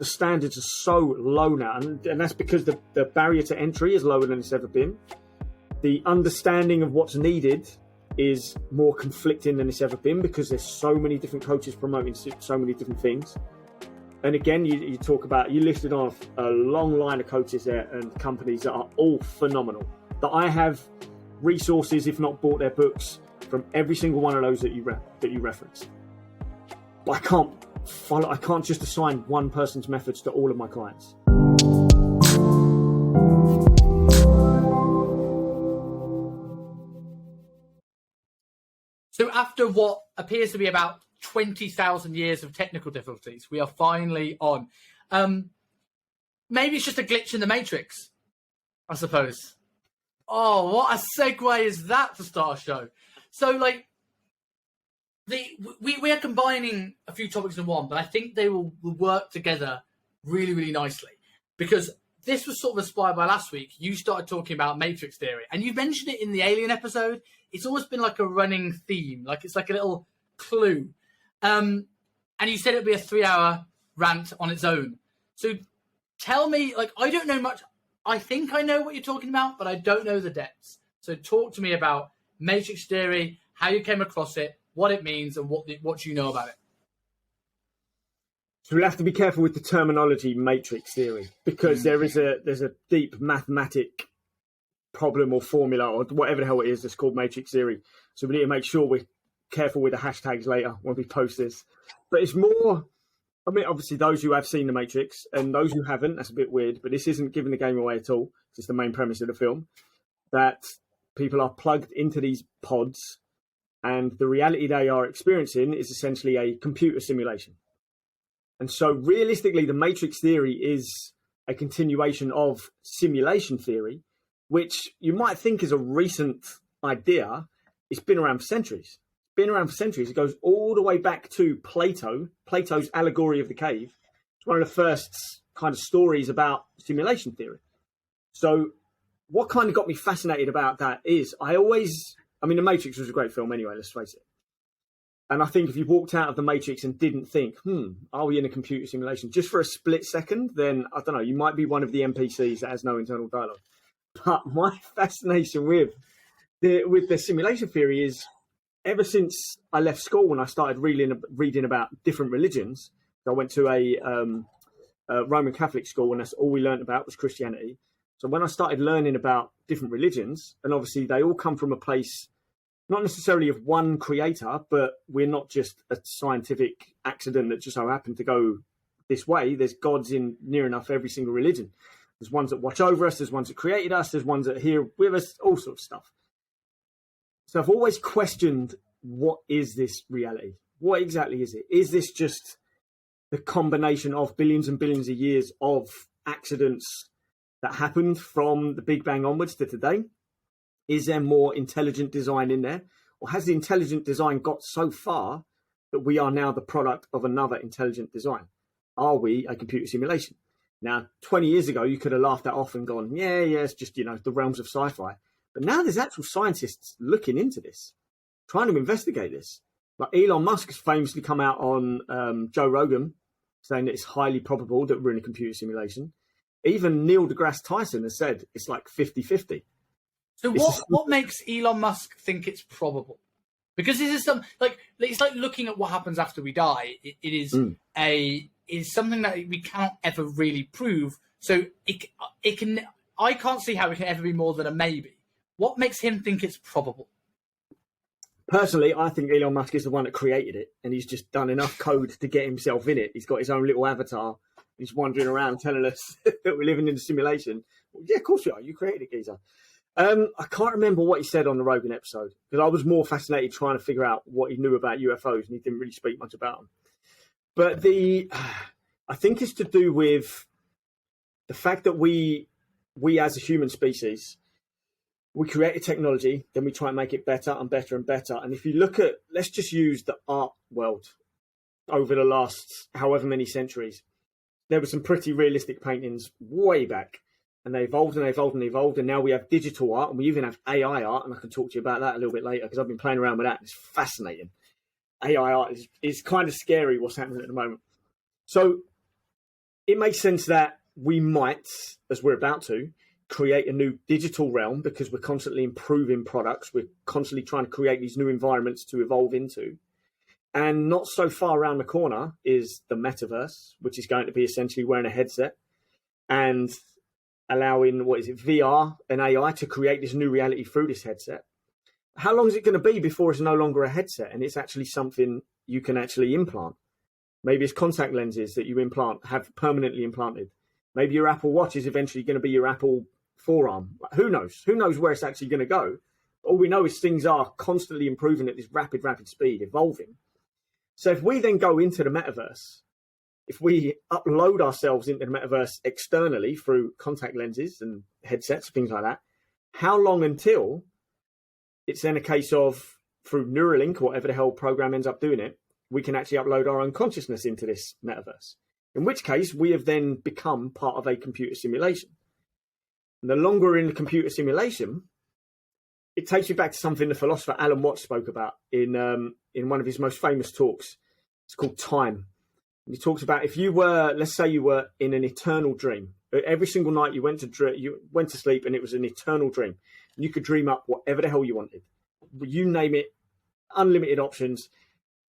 the standards are so low now, and that's because the barrier to entry is lower than it's ever been. The understanding of what's needed is more conflicting than it's ever been because there's so many different coaches promoting so many different things. And again, you talk about, you listed off a long line of coaches there and companies that are all phenomenal. That I have resources, if not bought their books, from every single one of those that you referenced. But I can't just assign one person's methods to all of my clients. So after what appears to be about 20,000 years of technical difficulties, we are finally on. Maybe it's just a glitch in the matrix, I suppose. Oh, what a segue is that to start a show. So, like, we are combining a few topics in one, but I think they will work together really, really nicely. Because this was sort of inspired by last week. You started talking about matrix theory, and you mentioned it in the Alien episode. It's always been like a running theme, like it's like a little clue. And you said it'd be a 3-hour rant on its own. So tell me, like, I don't know much. I think I know what you're talking about, but I don't know the depths. So talk to me about matrix theory, how you came across it, what it means, and what you know about it. So we have to be careful with the terminology matrix theory because there's a deep mathematic problem or formula or whatever the hell it is that's called matrix theory. So we need to make sure we're careful with the hashtags later when we post this. But it's more, I mean, obviously those who have seen the Matrix and those who haven't, that's a bit weird, but this isn't giving the game away at all. It's just the main premise of the film, that people are plugged into these pods and the reality they are experiencing is essentially a computer simulation. And so realistically, the Matrix theory is a continuation of simulation theory, which you might think is a recent idea. It's been around for centuries. It goes all the way back to Plato's allegory of the cave. It's one of the first kind of stories about simulation theory. So what kind of got me fascinated about that is The Matrix was a great film anyway, let's face it. And I think if you walked out of the Matrix and didn't think, are we in a computer simulation just for a split second, then I don't know, you might be one of the NPCs that has no internal dialogue. But my fascination with the simulation theory is, ever since I left school and I started reading about different religions, I went to a Roman Catholic school and that's all we learned about was Christianity. So when I started learning about different religions, and obviously they all come from a place, not necessarily of one creator, but we're not just a scientific accident that just so happened to go this way. There's gods in near enough every single religion. There's ones that watch over us, there's ones that created us, there's ones that are here with us, all sorts of stuff. So I've always questioned, what is this reality? What exactly is it? Is this just the combination of billions and billions of years of accidents that happened from the Big Bang onwards to today? Is there more intelligent design in there? Or has the intelligent design got so far that we are now the product of another intelligent design? Are we a computer simulation? Now, 20 years ago, you could have laughed that off and gone, yeah, it's just, the realms of sci-fi. But now there's actual scientists looking into this, trying to investigate this. Like Elon Musk has famously come out on Joe Rogan saying that it's highly probable that we're in a computer simulation. Even Neil deGrasse Tyson has said it's like 50-50. So what makes Elon Musk think it's probable? Because this is it's like looking at what happens after we die. It is something that we cannot ever really prove. So I can't see how it can ever be more than a maybe. What makes him think it's probable? Personally, I think Elon Musk is the one that created it, and he's just done enough code to get himself in it. He's got his own little avatar. He's wandering around telling us that we're living in a simulation. Well, yeah, of course we are. You created it, geezer. I can't remember what he said on the Rogan episode, because I was more fascinated trying to figure out what he knew about UFOs, and he didn't really speak much about them. But I think it's to do with the fact that we as a human species, we create a technology, then we try and make it better and better and better. And if you look at, let's just use the art world over the last however many centuries, there were some pretty realistic paintings way back, and they evolved and evolved and evolved. And now we have digital art, and we even have AI art. And I can talk to you about that a little bit later, because I've been playing around with that. It's fascinating. AI art is kind of scary what's happening at the moment. So it makes sense that we might, as we're about to, create a new digital realm because we're constantly improving products. We're constantly trying to create these new environments to evolve into. And not so far around the corner is the metaverse, which is going to be essentially wearing a headset and allowing, VR and AI to create this new reality through this headset. How long is it going to be before it's no longer a headset and it's actually something you can actually implant? Maybe it's contact lenses that you have permanently implanted. Maybe your Apple Watch is eventually going to be your Apple forearm. Who knows? Who knows where it's actually going to go? All we know is things are constantly improving at this rapid speed, evolving. So if we then go into the metaverse, if we upload ourselves into the metaverse externally through contact lenses and headsets, things like that, how long until it's then a case of, through Neuralink or whatever the hell program ends up doing it, we can actually upload our own consciousness into this metaverse, in which case we have then become part of a computer simulation. And the longer we're in the computer simulation, it takes you back to something the philosopher Alan Watts spoke about in one of his most famous talks. It's called Time. And he talks about if you were, let's say you were in an eternal dream. Every single night you went to sleep and it was an eternal dream. And you could dream up whatever the hell you wanted. You name it, unlimited options.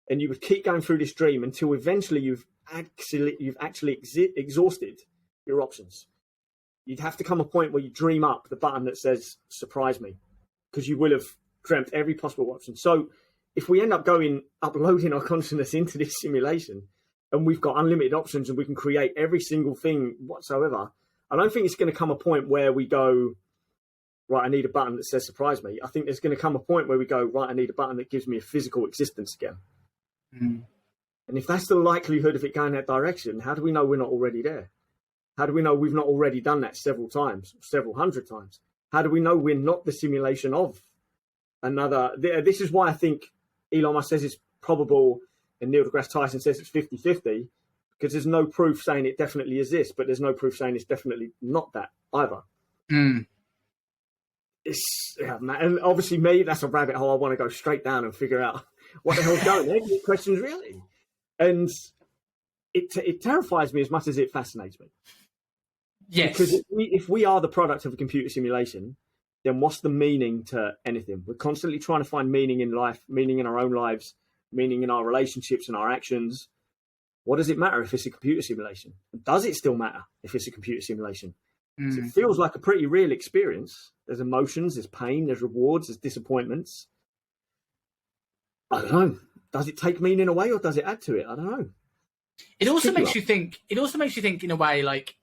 And you would keep going through this dream until eventually you've actually exhausted your options. You'd have to come a point where you dream up the button that says surprise me, because you will have dreamt every possible option. So if we end up uploading our consciousness into this simulation and we've got unlimited options and we can create every single thing whatsoever, I don't think it's going to come a point where we go, right, I need a button that says surprise me. I think there's going to come a point where we go, right, I need a button that gives me a physical existence again. Mm. And if that's the likelihood of it going that direction, how do we know we're not already there? How do we know we've not already done that several times, several hundred times? How do we know we're not the simulation of another? This is why I think Elon Musk says it's probable and Neil deGrasse Tyson says it's 50-50, because there's no proof saying it definitely is this, but there's no proof saying it's definitely not that either. Mm. And obviously me, that's a rabbit hole I want to go straight down and figure out what the hell's going there. The question's reality. And it terrifies me as much as it fascinates me. Yes. Because if we are the product of a computer simulation, then what's the meaning to anything? We're constantly trying to find meaning in life, meaning in our own lives, meaning in our relationships and our actions. What does it matter if it's a computer simulation? Does it still matter if it's a computer simulation? Mm. It feels like a pretty real experience. There's emotions, there's pain, there's rewards, there's disappointments. I don't know. Does it take meaning away or does it add to it? I don't know. It also makes you think in a way, like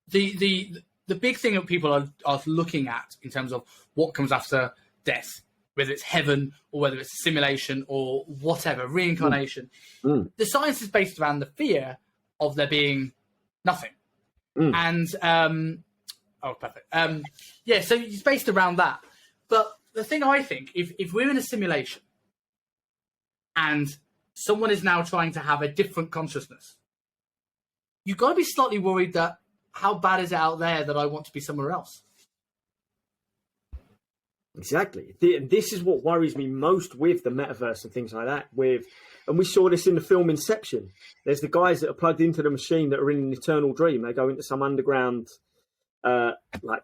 the big thing that people are looking at in terms of what comes after death, whether it's heaven or whether it's a simulation or whatever, reincarnation. Mm. The science is based around the fear of there being nothing. Mm. And perfect. So it's based around that. But the thing I think, if we're in a simulation and someone is now trying to have a different consciousness, you've got to be slightly worried that how bad is it out there that I want to be somewhere else? Exactly. This is what worries me most with the metaverse and things like that. And we saw this in the film Inception. There's the guys that are plugged into the machine that are in an eternal dream. They go into some underground like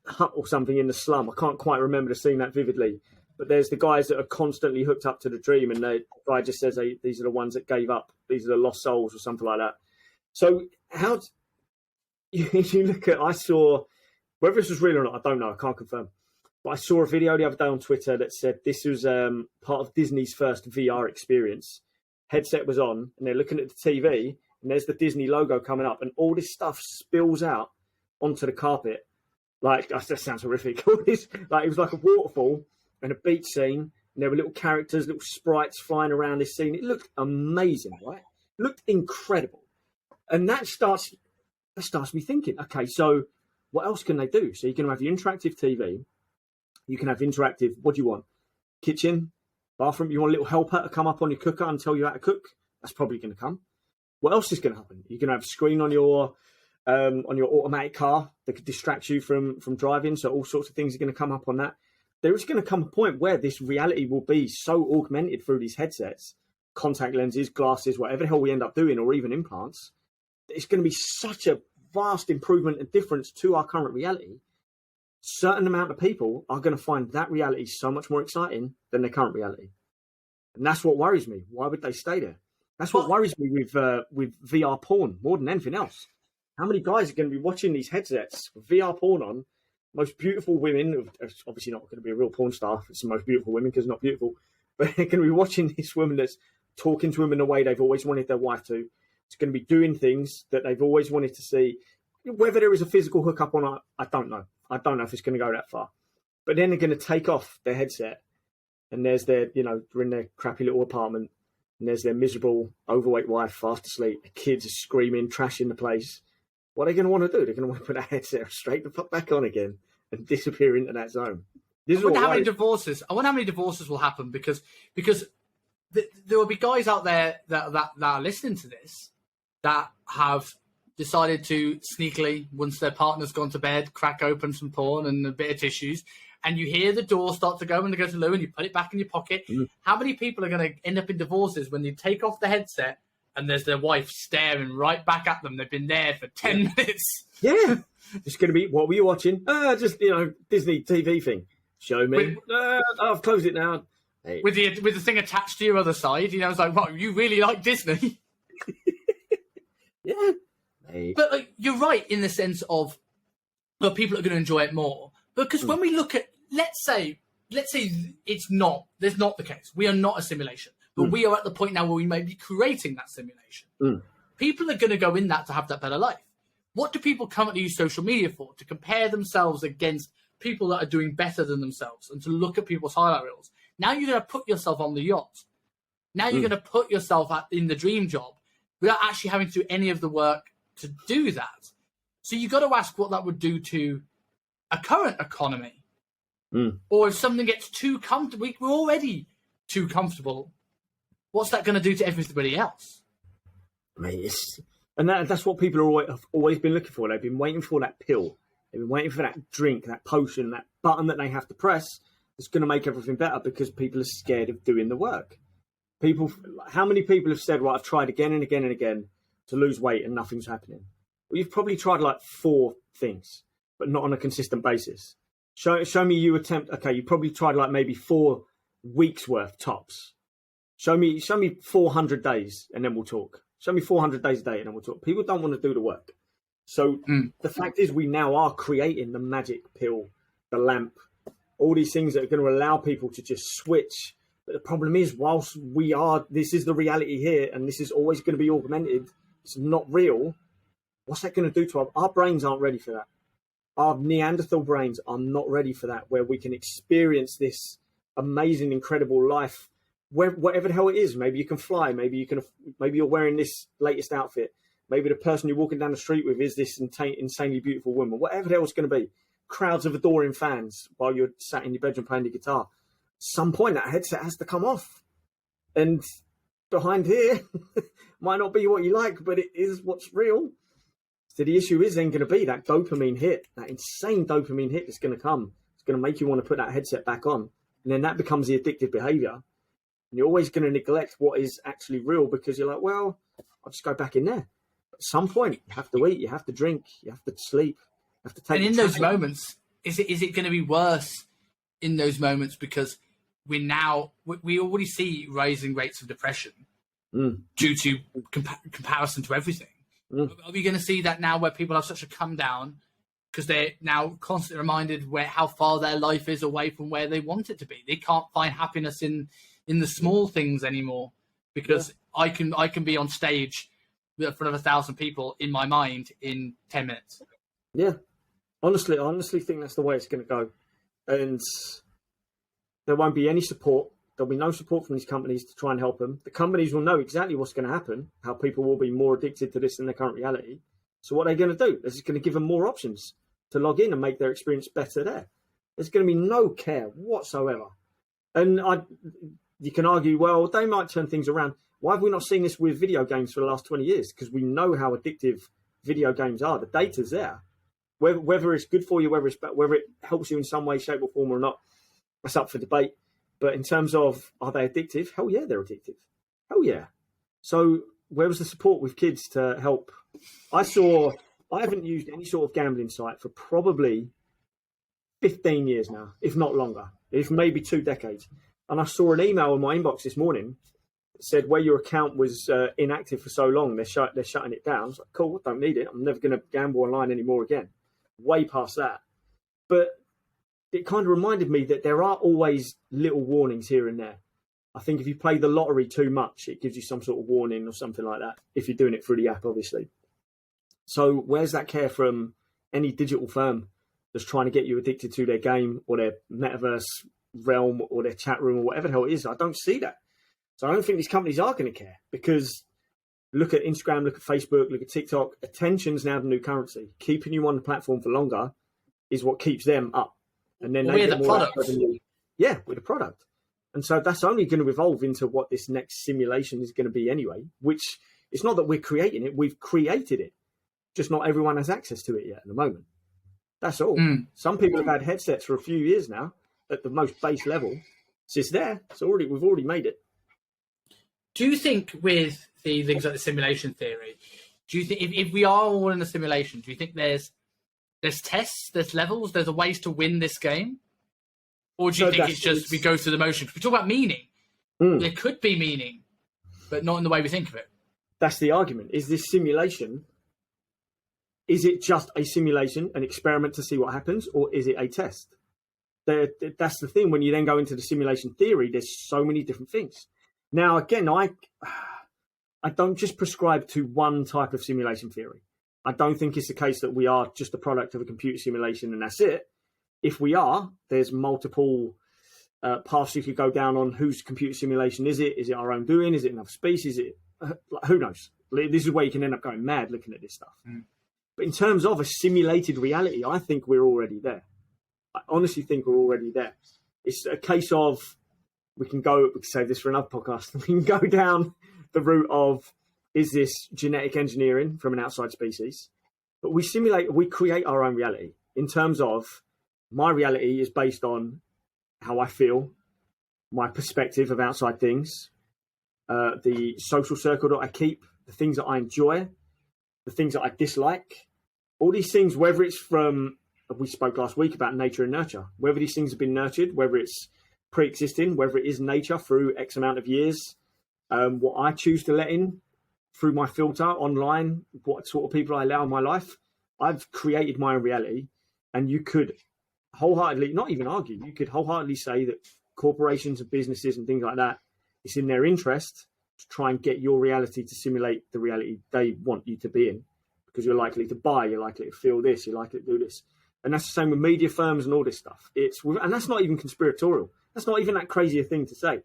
hut or something in the slum. I can't quite remember the scene that vividly. But there's the guys that are constantly hooked up to the dream, and the guy just says, these are the ones that gave up. These are the lost souls or something like that. So how you look at, I saw, whether this was real or not, I don't know, I can't confirm. But I saw a video the other day on Twitter that said this was part of Disney's first VR experience. Headset was on, and they're looking at the TV, and there's the Disney logo coming up, and all this stuff spills out onto the carpet. Like, that sounds horrific. It was like a waterfall and a beach scene, and there were little characters, little sprites flying around this scene. It looked amazing, right? It looked incredible. And that starts me thinking, okay, so what else can they do? So you can have your interactive TV, you can have interactive, what do you want? Kitchen, bathroom, you want a little helper to come up on your cooker and tell you how to cook? That's probably going to come. What else is going to happen? You can have a screen on your automatic car that could distract you from driving. So all sorts of things are going to come up on that. There is going to come a point where this reality will be so augmented through these headsets, contact lenses, glasses, whatever the hell we end up doing, or even implants, it's going to be such a vast improvement and difference to our current reality. Certain amount of people are going to find that reality so much more exciting than their current reality. And that's what worries me. Why would they stay there? That's what worries me with VR porn more than anything else. How many guys are going to be watching these headsets with VR porn on? Most beautiful women, obviously not going to be a real porn star. It's the most beautiful women because it's not beautiful. But they're going to be watching this woman that's talking to them in a way they've always wanted their wife to. It's going to be doing things that they've always wanted to see. Whether there is a physical hookup or not, I don't know. I don't know if it's going to go that far. But then they're going to take off their headset and there's their, they're in their crappy little apartment and there's their miserable, overweight wife fast asleep. The kids are screaming, trashing the place. What are they going to want to do? They're going to want to put that headset straight the fuck back on again and disappear into that zone. I wonder how many divorces will happen because there will be guys out there that are listening to this that have decided to sneakily, once their partner's gone to bed, crack open some porn and a bit of tissues, and you hear the door start to go and they go to loo and you put it back in your pocket. How many people are going to end up in divorces when they take off the headset and there's their wife staring right back at them? They've been there for 10 minutes. Yeah. It's going to be, what were you watching? Just, Disney TV thing. Show me. I've closed it now. Hey. With the thing attached to your other side, it's like, what, you really like Disney? Yeah. Hey. But you're right in the sense of, well, people are going to enjoy it more. Because when we look at, let's say there's not the case. We are not a simulation. But we are at the point now where we may be creating that simulation. People are going to go in that to have that better life. What do people currently use social media for? To compare themselves against people that are doing better than themselves and to look at people's highlight reels. Now you're going to put yourself on the yacht. Now you're going to put yourself in the dream job without actually having to do any of the work to do that. So you've got to ask what that would do to a current economy. Or if something gets too comfortable, we're already too comfortable. What's that going to do to everybody else? And that's what people have always been looking for. They've been waiting for that pill. They've been waiting for that drink, that potion, that button that they have to press that's going to make everything better because people are scared of doing the work. How many people have said, well, I've tried again and again and again to lose weight and nothing's happening? Well, you've probably tried like 4 things, but not on a consistent basis. Show me you probably tried like maybe 4 weeks worth tops. Show me 400 days and then we'll talk. Show me 400 days a day and then we'll talk. People don't want to do the work. So the fact is we now are creating the magic pill, the lamp, all these things that are going to allow people to just switch. But the problem is, whilst this is the reality here and this is always going to be augmented, it's not real. What's that going to do to our brains? Aren't ready for that. Our Neanderthal brains are not ready for that, where we can experience this amazing, incredible life, whatever the hell it is. Maybe you can fly. Maybe you're wearing this latest outfit. Maybe the person you're walking down the street with is this insanely beautiful woman. Whatever the hell it's going to be. Crowds of adoring fans while you're sat in your bedroom playing your guitar. At some point, that headset has to come off. And behind here might not be what you like, but it is what's real. So the issue is then going to be that dopamine hit, that insane dopamine hit that's going to come. It's going to make you want to put that headset back on. And then that becomes the addictive behavior. And you're always going to neglect what is actually real because you're like, well, I'll just go back in there. At some point, you have to eat, you have to drink, you have to sleep, you have to take. And in those moments, is it going to be worse in those moments because we already see rising rates of depression due to comparison to everything. Are we going to see that now where people have such a come down because they're now constantly reminded how far their life is away from where they want it to be? They can't find happiness in the small things anymore because I can be on stage in front of 1,000 people in my mind in 10 minutes. Yeah. Honestly, I honestly think that's the way it's going to go. And there won't be any support. There'll be no support from these companies to try and help them. The companies will know exactly what's going to happen, how people will be more addicted to this than their current reality. So what are they going to do? They're just going to give them more options to log in and make their experience better there. There's going to be no care whatsoever. And you can argue, well, they might turn things around. Why have we not seen this with video games for the last 20 years? Because we know how addictive video games are. The data's there. Whether it's good for you, whether it helps you in some way, shape or form or not, that's up for debate. But in terms of, are they addictive? Hell yeah, they're addictive. Hell yeah. So where was the support with kids to help I haven't used any sort of gambling site for probably 15 years now, if not longer, if maybe 2 decades. And I saw an email in my inbox this morning that said where your account was inactive for so long, they're shutting it down. I was like, cool, I don't need it. I'm never going to gamble online anymore again. Way past that. But it kind of reminded me that there are always little warnings here and there. I think if you play the lottery too much, it gives you some sort of warning or something like that, if you're doing it through the app, obviously. So where's that care from any digital firm that's trying to get you addicted to their game or their metaverse realm or their chat room or whatever the hell it is? I don't see that. So I don't think these companies are going to care, because look at Instagram, look at Facebook, look at TikTok. Attention's now the new currency. Keeping you on the platform for longer is what keeps them up. And then they get more revenue. Yeah, we're the product. And so that's only going to evolve into what this next simulation is going to be anyway, which it's not that we're creating it, we've created it. Just not everyone has access to it yet at the moment. That's all. Some people have had headsets for a few years now at the most base level. So it's there. We've already made it. Do you think with the things like the simulation theory, do you think if we are all in a simulation, do you think there's tests, there's levels, there's a ways to win this game? Or do you think it's just we go through the motion? Because we talk about meaning. There could be meaning, but not in the way we think of it. That's the argument. Is this simulation, is it just a simulation, an experiment to see what happens, or is it a test? That's the thing. When you then go into the simulation theory, there's so many different things. Now, again, I don't just prescribe to one type of simulation theory. I don't think it's the case that we are just a product of a computer simulation and that's it. If we are, there's multiple paths you could go down on whose computer simulation is it? Is it our own doing? Is it another species? Is it who knows? This is where you can end up going mad looking at this stuff. But in terms of a simulated reality, I think we're already there. I honestly think we're already there. It's a case of we can save this for another podcast. We can go down the route of, is this genetic engineering from an outside species? But we create our own reality in terms of, my reality is based on how I feel, my perspective of outside things, the social circle that I keep, the things that I enjoy, the things that I dislike. All these things, whether it's from, we spoke last week about nature and nurture, whether these things have been nurtured, whether it's pre-existing, whether it is nature through X amount of years, what I choose to let in through my filter online, what sort of people I allow in my life. I've created my own reality, and you could wholeheartedly, not even argue, you could wholeheartedly say that corporations and businesses and things like that, it's in their interest to try and get your reality to simulate the reality they want you to be in, because you're likely to buy, you're likely to feel this, you're likely to do this. And that's the same with media firms and all this stuff. And that's not even conspiratorial. That's not even that crazy a thing to say,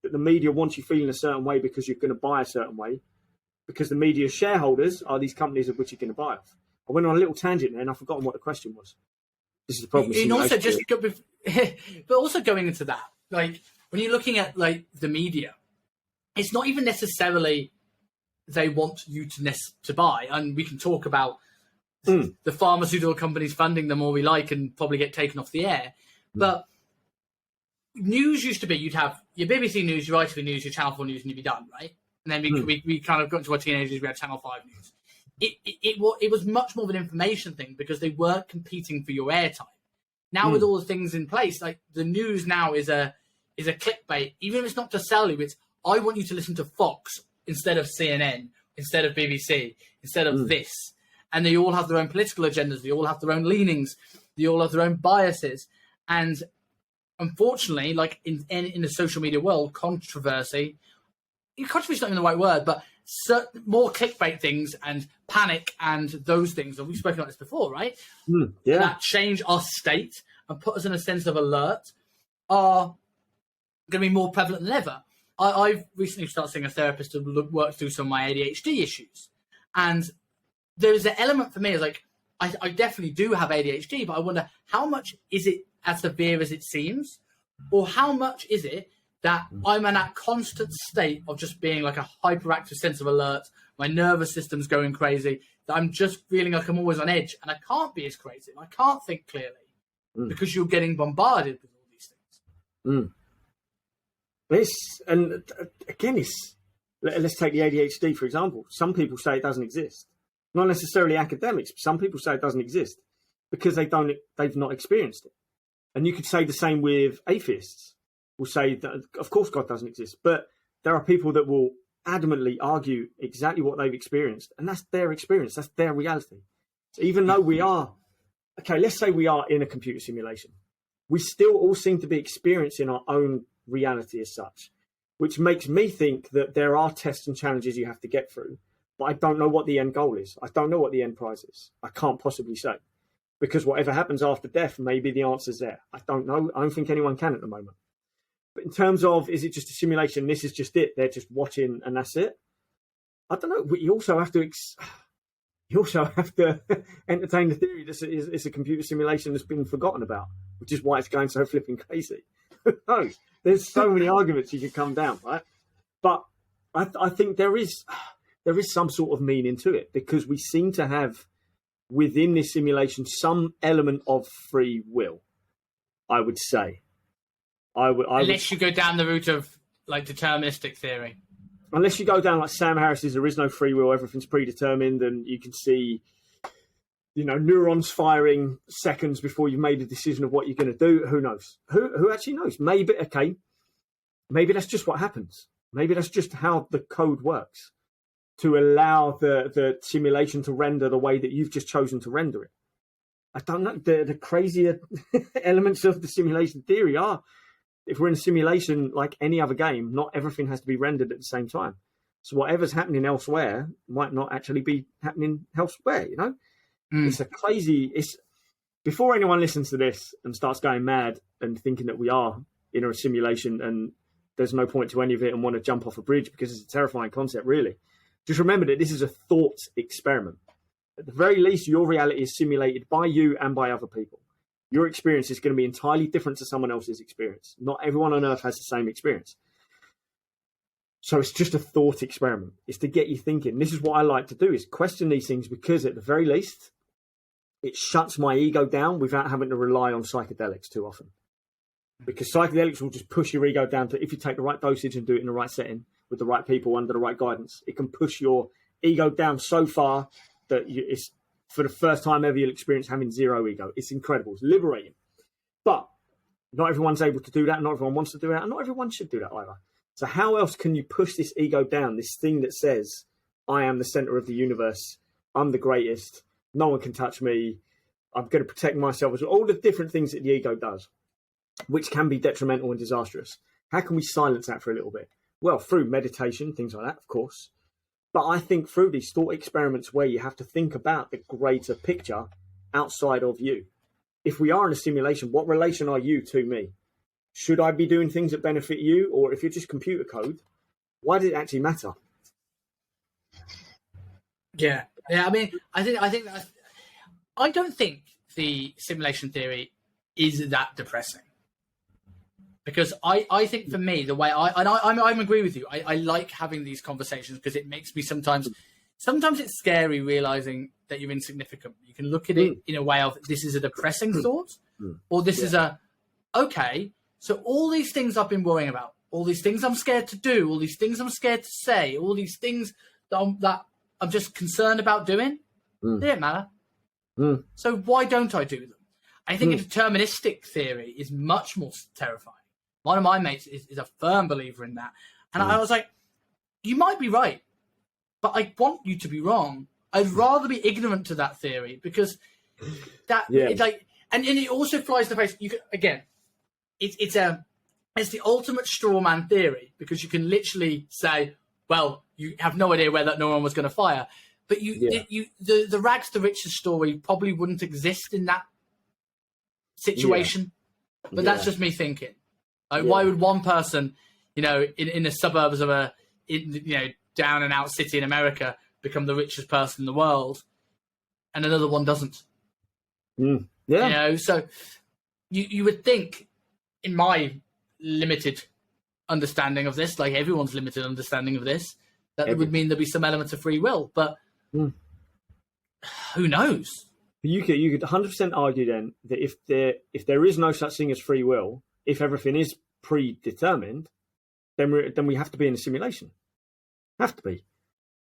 that the media wants you feeling a certain way because you're going to buy a certain way, because the media shareholders are these companies of which you're going to buy off. I went on a little tangent there and I've forgotten what the question was. This is the problem. And also but also going into that, like when you're looking at like the media, it's not even necessarily they want you to buy. And we can talk about the pharmaceutical companies funding them all we like and probably get taken off the air. But news used to be, you'd have your BBC News, your ITV News, your Channel 4 News, and you'd be done, right? And then we kind of got into our teenagers, we had Channel 5 News. It was much more of an information thing because they weren't competing for your airtime. Now with all the things in place, like the news now is a clickbait. Even if it's not to sell you, it's I want you to listen to Fox instead of CNN, instead of BBC, instead of this. And they all have their own political agendas. They all have their own leanings. They all have their own biases. And unfortunately, like in the social media world, controversy is not even the right word, but more clickbait things and panic and those things, and we've spoken about this before, right? That change our state and put us in a sense of alert are going to be more prevalent than ever. I've recently started seeing a therapist to work through some of my ADHD issues, and there's an element for me is like I definitely do have ADHD, but I wonder how much is it as severe as it seems, or how much is it that I'm in that constant state of just being like a hyperactive sense of alert, my nervous system's going crazy, that I'm just feeling like I'm always on edge and I can't be as creative. I can't think clearly because you're getting bombarded with all these things. And again, let's take the ADHD, for example. Some people say it doesn't exist. Not necessarily academics. Some people say it doesn't exist because they've not experienced it. And you could say the same with atheists. Will say that, of course, God doesn't exist. But there are people that will adamantly argue exactly what they've experienced. And that's their experience. That's their reality. So even though we are, okay, let's say we are in a computer simulation, we still all seem to be experiencing our own reality as such, which makes me think that there are tests and challenges you have to get through. But I don't know what the end goal is. I don't know what the end prize is. I can't possibly say. Because whatever happens after death, maybe the answer's there. I don't know. I don't think anyone can at the moment. But in terms of, is it just a simulation? This is just it. They're just watching and that's it. I don't know. But you also have to entertain the theory that it's a computer simulation that's been forgotten about, which is why it's going so flipping crazy. Who knows? There's so many arguments you could come down, right? But I think there is some sort of meaning to it, because we seem to have within this simulation some element of free will, I would say. Unless you go down the route of like deterministic theory. Unless you go down like Sam Harris's, there is no free will, everything's predetermined, and you can see, neurons firing seconds before you've made a decision of what you're going to do. Who knows? Who actually knows? Maybe that's just what happens. Maybe that's just how the code works, to allow the simulation to render the way that you've just chosen to render it. I don't know. The crazier elements of the simulation theory are, if we're in a simulation like any other game, not everything has to be rendered at the same time. So whatever's happening elsewhere might not actually be happening elsewhere, It's a crazy... Before anyone listens to this and starts going mad and thinking that we are in a simulation and there's no point to any of it and want to jump off a bridge because it's a terrifying concept, really, just remember that this is a thought experiment. At the very least, your reality is simulated by you and by other people. Your experience is going to be entirely different to someone else's experience. Not everyone on Earth has the same experience. So it's just a thought experiment. It's to get you thinking. This is what I like to do, is question these things, because at the very least, it shuts my ego down without having to rely on psychedelics too often. Because psychedelics will just push your ego down to, if you take the right dosage and do it in the right setting with the right people under the right guidance, it can push your ego down so far that it's, for the first time ever, you'll experience having zero ego. It's incredible. It's liberating. But not everyone's able to do that. Not everyone wants to do that. And not everyone should do that either. So how else can you push this ego down, this thing that says, I am the center of the universe, I'm the greatest, no one can touch me, I'm going to protect myself, all the different things that the ego does, which can be detrimental and disastrous. How can we silence that for a little bit? Well, through meditation, things like that, of course. But I think through these thought experiments where you have to think about the greater picture outside of you. If we are in a simulation, what relation are you to me? Should I be doing things that benefit you? Or if you're just computer code, why does it actually matter? Yeah. I mean, I think that I don't think the simulation theory is that depressing. Because I think for me, the way I agree with you. I like having these conversations because it makes me sometimes it's scary realizing that you're insignificant. You can look at it in a way of, this is a depressing thought, or this is okay, so all these things I've been worrying about, all these things I'm scared to do, all these things I'm scared to say, all these things that I'm just concerned about doing, they don't matter. So why don't I do them? I think a deterministic theory is much more terrifying. One of my mates is a firm believer in that. And I was like, you might be right, but I want you to be wrong. I'd rather be ignorant to that theory, because it's like, and it also flies in the face. It's the ultimate straw man theory, because you can literally say, well, you have no idea where that neuron was going to fire. But the rags to riches story probably wouldn't exist in that situation. But that's just me thinking. Like, why would one person, in the suburbs of down and out city in America, become the richest person in the world, and another one doesn't? So you would think, in my limited understanding of this, like everyone's limited understanding of this, that it would mean there'd be some element of free will, but who knows? You could 100% argue then that if there is no such thing as free will, if everything is predetermined, then we have to be in a simulation. Have to be.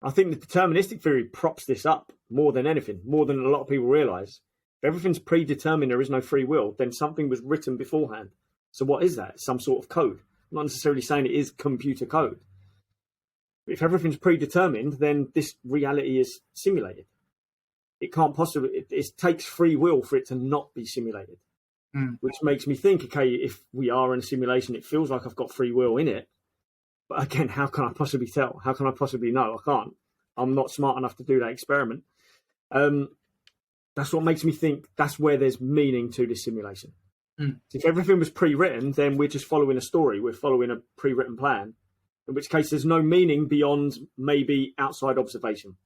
I think the deterministic theory props this up more than anything, more than a lot of people realise. If everything's predetermined, there is no free will, then something was written beforehand. So what is that? Some sort of code. I'm not necessarily saying it is computer code. If everything's predetermined, then this reality is simulated. It can't possibly, it takes free will for it to not be simulated, which makes me think, okay, if we are in a simulation, it feels like I've got free will in it. But again, how can I possibly tell? How can I possibly know? I can't. I'm not smart enough to do that experiment. That's what makes me think that's where there's meaning to this simulation. If everything was pre-written, then we're just following a story. We're following a pre-written plan, in which case there's no meaning beyond maybe outside observation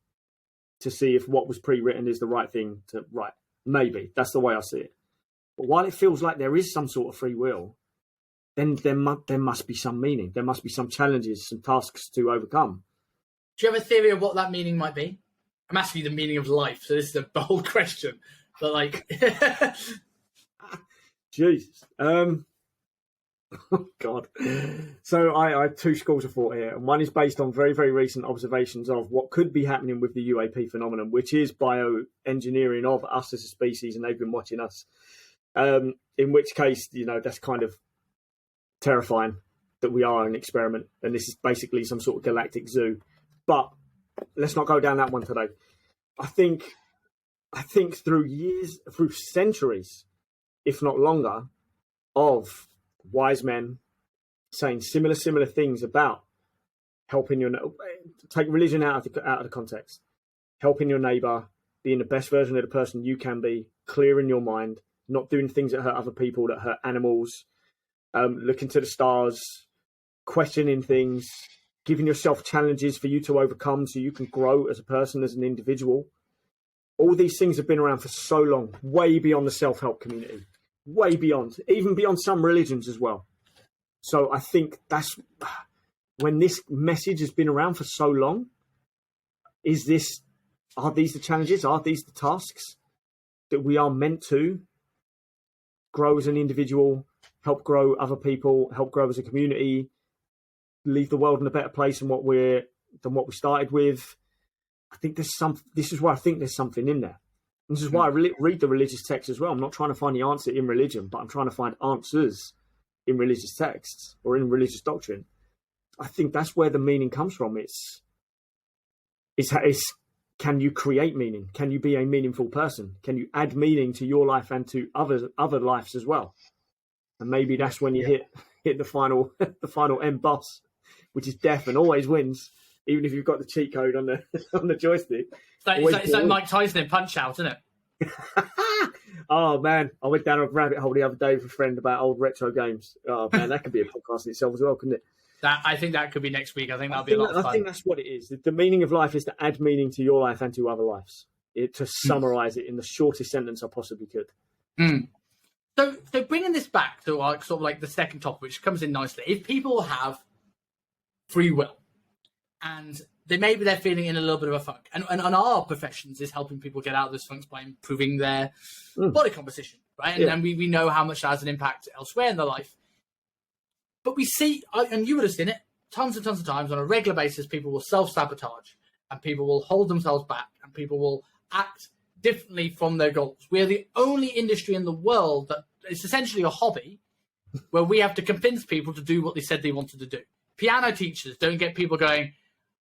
to see if what was pre-written is the right thing to write. Maybe. That's the way I see it. But while it feels like there is some sort of free will, then there must be some meaning. There must be some challenges, some tasks to overcome. Do you have a theory of what that meaning might be? I'm asking you the meaning of life, so this is a bold question. But like... Jesus. Oh, God. So I have two schools of thought here. And one is based on very, very recent observations of what could be happening with the UAP phenomenon, which is bioengineering of us as a species, and they've been watching us. In which case, that's kind of terrifying that we are an experiment. And this is basically some sort of galactic zoo. But let's not go down that one today. I think through centuries, if not longer, of wise men saying similar things about helping take religion out of the context, helping your neighbor, being the best version of the person you can be, clearing your mind, not doing things that hurt other people, that hurt animals, looking to the stars, questioning things, giving yourself challenges for you to overcome so you can grow as a person, as an individual. All these things have been around for so long, way beyond the self-help community, way beyond, even beyond some religions as well. So I think that's when this message has been around for so long. Are these the challenges? Are these the tasks that we are meant to grow as an individual, help grow other people, help grow as a community, leave the world in a better place than what we started with? I think this is why I think there's something in there. And this is why I read the religious text as well. I'm not trying to find the answer in religion, but I'm trying to find answers in religious texts or in religious doctrine. I think that's where the meaning comes from. It's can you create meaning? Can you be a meaningful person? Can you add meaning to your life and to other lives as well? And maybe that's when you hit the final end boss, which is death and always wins. Even if you've got the cheat code on the joystick. It's like Mike Tyson in Punch-Out, isn't it? Oh, man. I went down a rabbit hole the other day with a friend about old retro games. Oh, man, that could be a podcast in itself as well, couldn't it? I think that could be next week. I think that'll be a lot of fun. I think that's what it is. The meaning of life is to add meaning to your life and to other lives. To summarise it in the shortest sentence I possibly could. So bringing this back to sort of like the second topic, which comes in nicely. If people have free will, and they're feeling in a little bit of a funk. And our professions is helping people get out of those funks by improving their body composition, right? And then we know how much that has an impact elsewhere in their life. But we see, and you would have seen it, tons and tons of times on a regular basis, people will self-sabotage and people will hold themselves back and people will act differently from their goals. We're the only industry in the world that it's essentially a hobby where we have to convince people to do what they said they wanted to do. Piano teachers don't get people going,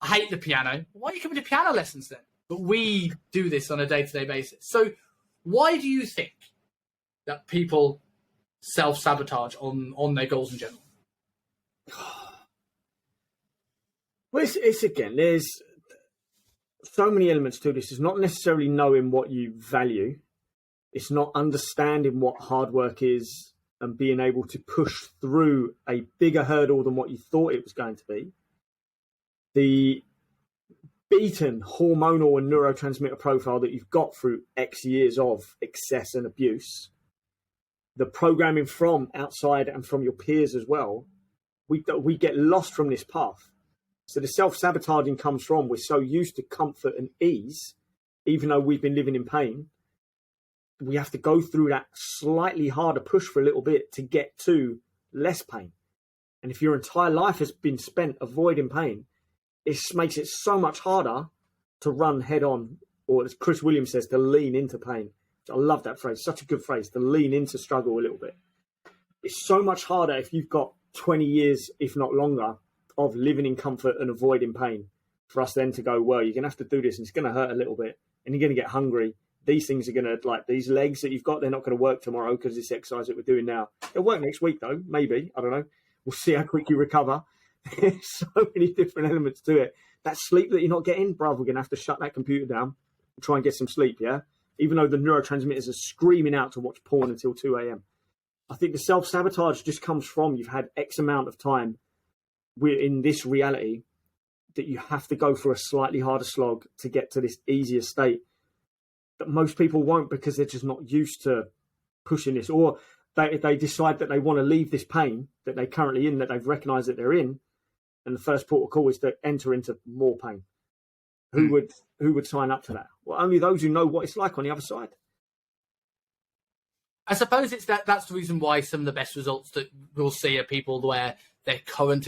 I hate the piano. Why are you coming to piano lessons then? But we do this on a day-to-day basis. So why do you think that people self-sabotage on their goals in general? Well, it's again, there's so many elements to this. It's not necessarily knowing what you value. It's not understanding what hard work is and being able to push through a bigger hurdle than what you thought it was going to be. The beaten hormonal and neurotransmitter profile that you've got through X years of excess and abuse, the programming from outside and from your peers as well, we get lost from this path. So the self-sabotaging comes from we're so used to comfort and ease, even though we've been living in pain, we have to go through that slightly harder push for a little bit to get to less pain. And if your entire life has been spent avoiding pain, it makes it so much harder to run head on, or as Chris Williams says, to lean into pain. I love that phrase. Such a good phrase, to lean into struggle a little bit. It's so much harder if you've got 20 years, if not longer, of living in comfort and avoiding pain, for us then to go, well, you're going to have to do this and it's going to hurt a little bit and you're going to get hungry. These things are going to, like these legs that you've got, they're not going to work tomorrow because this exercise that we're doing now. It'll work next week though, maybe. I don't know. We'll see how quick you recover. There's so many different elements to it. That sleep that you're not getting, bruv, we're going to have to shut that computer down and try and get some sleep, yeah? Even though the neurotransmitters are screaming out to watch porn until 2 a.m. I think the self-sabotage just comes from you've had X amount of time we're in this reality that you have to go through a slightly harder slog to get to this easier state that most people won't, because they're just not used to pushing this, or they decide that they want to leave this pain that they're currently in, that they've recognized that they're in, and the first port of call is to enter into more pain. Who would sign up to that? Well, only those who know what it's like on the other side. I suppose it's that's the reason why some of the best results that we'll see are people where their current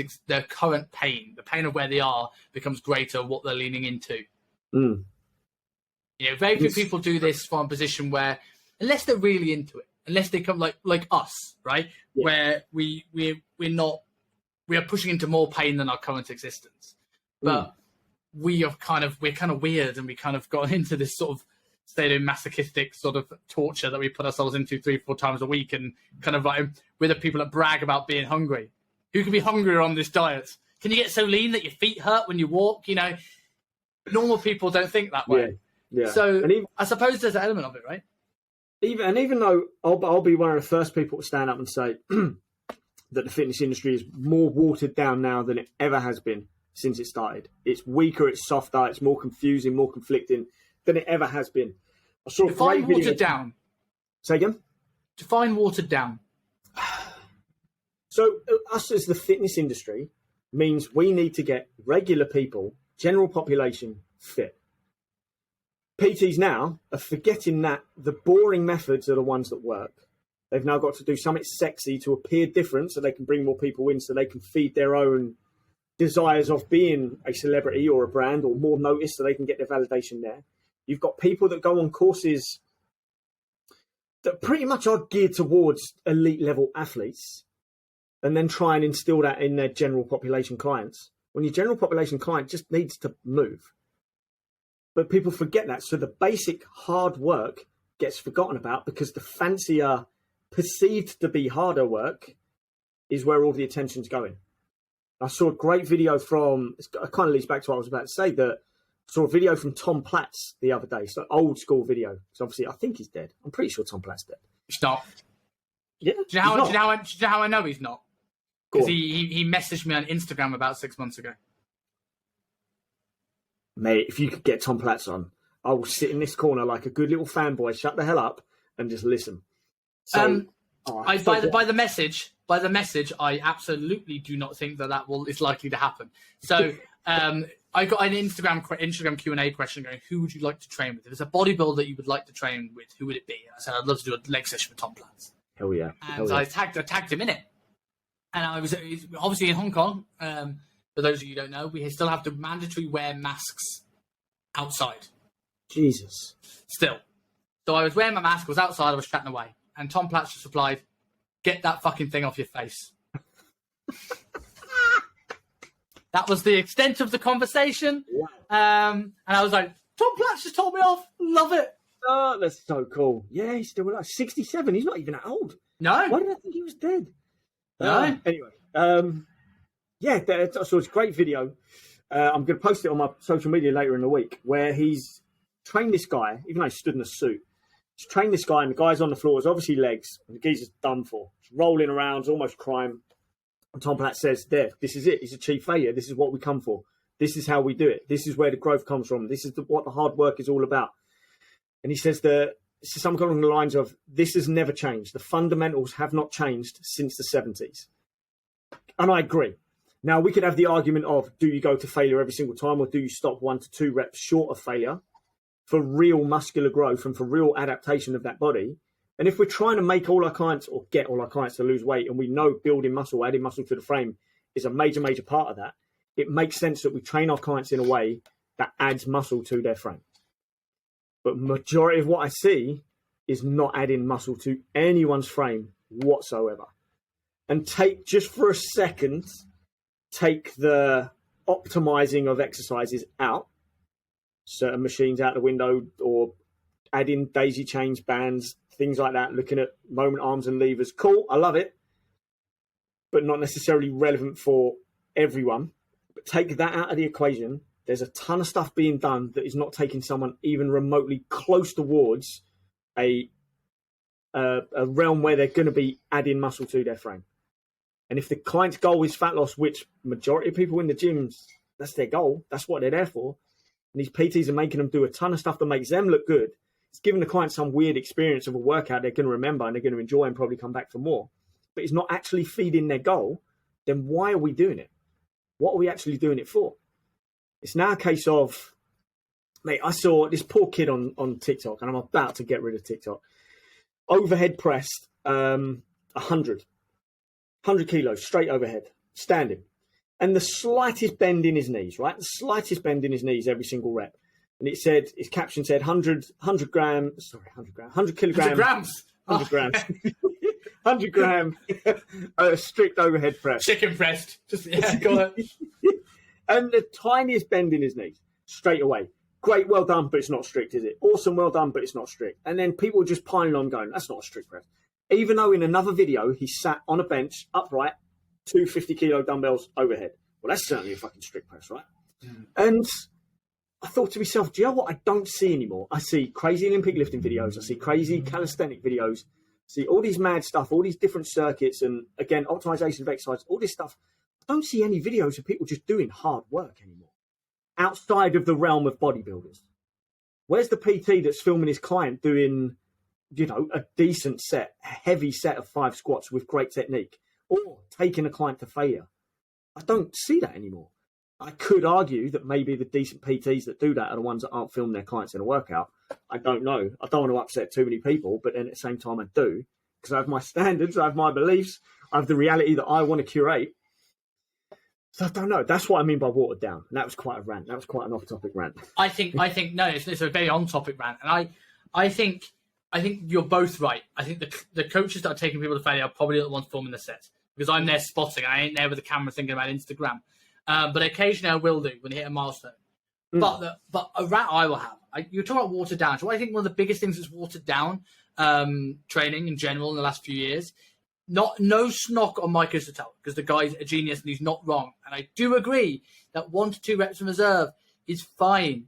pain, the pain of where they are, becomes greater what they're leaning into. Mm. You know, very few people do this from a position where, unless they're really into it, unless they come like us, right, yeah. Where we are pushing into more pain than our current existence, but we're kind of weird, and we kind of got into this sort of state of masochistic sort of torture that we put ourselves into 3-4 times a week, and kind of like we're the people that brag about being hungry. Who can be hungrier on this diet? Can you get so lean that your feet hurt when you walk? You know, normal people don't think that way. Yeah. So I suppose there's an element of it, right? Even though I'll be one of the first people to stand up and say that the fitness industry is more watered down now than it ever has been since it started. It's weaker, it's softer, it's more confusing, more conflicting than it ever has been. I saw Define watered down. Say again? Define watered down. So us as the fitness industry means we need to get regular people, general population, fit. PTs now are forgetting that the boring methods are the ones that work. They've now got to do something sexy to appear different so they can bring more people in, so they can feed their own desires of being a celebrity or a brand or more noticed, so they can get their validation there. You've got people that go on courses that pretty much are geared towards elite level athletes and then try and instill that in their general population clients, when your general population client just needs to move. But people forget that. So the basic hard work gets forgotten about, because the fancier, perceived to be harder work is where all the attention's going. I saw a great video from, it kind of leads back to what I was about to say, that I saw a video from Tom Platz the other day. So old school video. Because obviously I think he's dead. I'm pretty sure Tom Platz dead. He's not. Yeah. Do you know how I know he's not? Because he messaged me on Instagram about 6 months ago. Mate, if you could get Tom Platz on, I will sit in this corner like a good little fanboy, shut the hell up, and just listen. So, by the message, I absolutely do not think that is likely to happen. So, I got an Instagram Q&A question going: who would you like to train with? If it's a bodybuilder you would like to train with, who would it be? And I said I'd love to do a leg session with Tom Platz. Hell yeah! And I tagged him in it, and I was obviously in Hong Kong. For those of you who don't know, we still have to mandatory wear masks outside. Jesus. Still. So I was wearing my mask, I was outside, I was chatting away. And Tom Platz just replied, "Get that fucking thing off your face." That was the extent of the conversation. Yeah. And I was like, Tom Platz just told me off. Love it. Oh, that's so cool. Yeah, he's still alive. 67. He's not even that old. No. Why did I think he was dead? No. Anyway. Yeah, so it's a great video. I'm going to post it on my social media later in the week, where he's trained this guy, even though he stood in a suit. He's trained this guy, and the guy's on the floor. It's obviously legs, and the geezer's done for. He's rolling around, it's almost crime. And Tom Platz says, this is it. He's achieved failure. This is what we come for. This is how we do it. This is where the growth comes from. This is what the hard work is all about. And he says something along the lines of, this has never changed. The fundamentals have not changed since the 70s. And I agree. Now, we could have the argument of, do you go to failure every single time, or do you stop 1 to 2 reps short of failure for real muscular growth and for real adaptation of that body? And if we're trying to make all our clients, or get all our clients to lose weight, and we know building muscle, adding muscle to the frame is a major, major part of that, it makes sense that we train our clients in a way that adds muscle to their frame. But majority of what I see is not adding muscle to anyone's frame whatsoever. And just for a second, take the optimizing of exercises out, certain machines out the window, or adding daisy chains, bands, things like that, looking at moment arms and levers. Cool, I love it, but not necessarily relevant for everyone. But take that out of the equation. There's a ton of stuff being done that is not taking someone even remotely close towards a realm where they're going to be adding muscle to their frame. And if the client's goal is fat loss, which majority of people in the gyms, that's their goal, that's what they're there for, and these PTs are making them do a ton of stuff that makes them look good, it's giving the client some weird experience of a workout they're going to remember and they're going to enjoy and probably come back for more, but it's not actually feeding their goal, then why are we doing it? What are we actually doing it for? It's now a case of, mate, I saw this poor kid on TikTok, and I'm about to get rid of TikTok, overhead pressed 100 kilos straight overhead, standing. And the slightest bend in his knees, right? The slightest bend in his knees every single rep. And it said, his caption said 100 kilograms, 100 grams. 100 gram strict overhead press. Chicken pressed. Just, yeah, go on. And the tiniest bend in his knees, straight away. Great, well done, but it's not strict, is it? Awesome, well done, but it's not strict. And then people just piling on going, that's not a strict press. Even though in another video, he sat on a bench, upright, 250-kilo dumbbells overhead. Well, that's certainly a fucking strict press, right? Mm. And I thought to myself, do you know what I don't see anymore? I see crazy Olympic lifting videos. I see crazy calisthenic videos. I see all these mad stuff, all these different circuits, and, again, optimization of exercise, all this stuff. I don't see any videos of people just doing hard work anymore outside of the realm of bodybuilders. Where's the PT that's filming his client doing, you know, a decent set, a heavy set of 5 squats with great technique, or taking a client to failure? I don't see that anymore. I could argue that maybe the decent PTs that do that are the ones that aren't filming their clients in a workout. I don't know. I don't want to upset too many people, but then at the same time I do, because I have my standards, I have my beliefs, I have the reality that I want to curate. So I don't know. That's what I mean by watered down. And that was quite a rant. That was quite an off-topic rant. I think no, it's a very on-topic rant, and I think you're both right. I think the coaches that are taking people to failure are probably the ones filming the sets, because I'm there spotting. I ain't there with the camera thinking about Instagram. But occasionally I will do when they hit a milestone. Mm. But a rant I will have. You're talking about watered down. So I think one of the biggest things that's watered down training in general in the last few years. No snock on Mike Isatel, because the guy's a genius and he's not wrong. And I do agree that 1 to 2 reps in reserve is fine.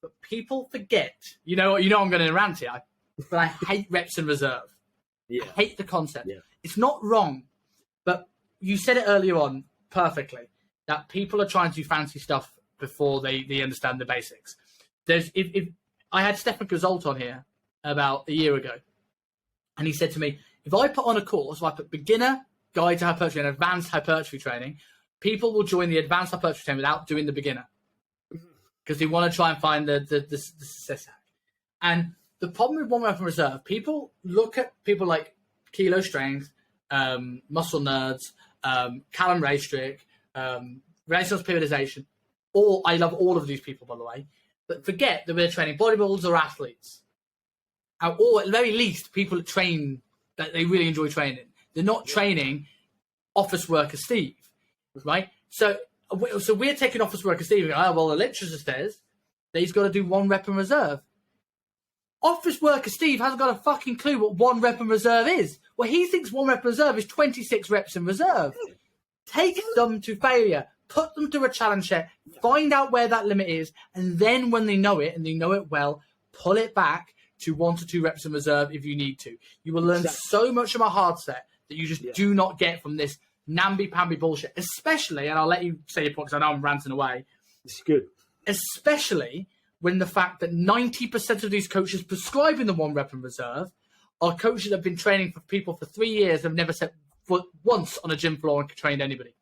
But people forget. You know I'm going to rant here. But I hate reps in reserve. Yeah. I hate the concept. Yeah. It's not wrong, but you said it earlier on perfectly, that people are trying to do fancy stuff before they understand the basics. If I had Stefan Gazolt on here about a year ago, and he said to me, if I put on a course, if I put beginner, guide to hypertrophy, and advanced hypertrophy training, people will join the advanced hypertrophy training without doing the beginner, because they want to try and find the success hack. And the problem with 1 rep in reserve, people look at people like Kilo Strength, Muscle Nerds, Callum Raystrick, Renaissance Periodization, I love all of these people, by the way, but forget that we're training bodybuilders or athletes. Or at the very least, people that train, that they really enjoy training. They're not training office worker Steve, right? So we're taking office worker Steve and going, the literature says that he's got to do 1 rep in reserve. Office worker Steve hasn't got a fucking clue what 1 rep in reserve is. Well, he thinks 1 rep in reserve is 26 reps in reserve. Take them to failure. Put them to a challenge set. Find out where that limit is. And then when they know it, and they know it well, pull it back to 1 to 2 reps in reserve if you need to. You will learn so much from a hard set that you just do not get from this namby-pamby bullshit. Especially, and I'll let you say your point because I know I'm ranting away. It's good. Especially when the fact that 90% of these coaches prescribing the 1 rep in reserve are coaches that have been training for people for 3 years and have never set foot once on a gym floor and trained anybody.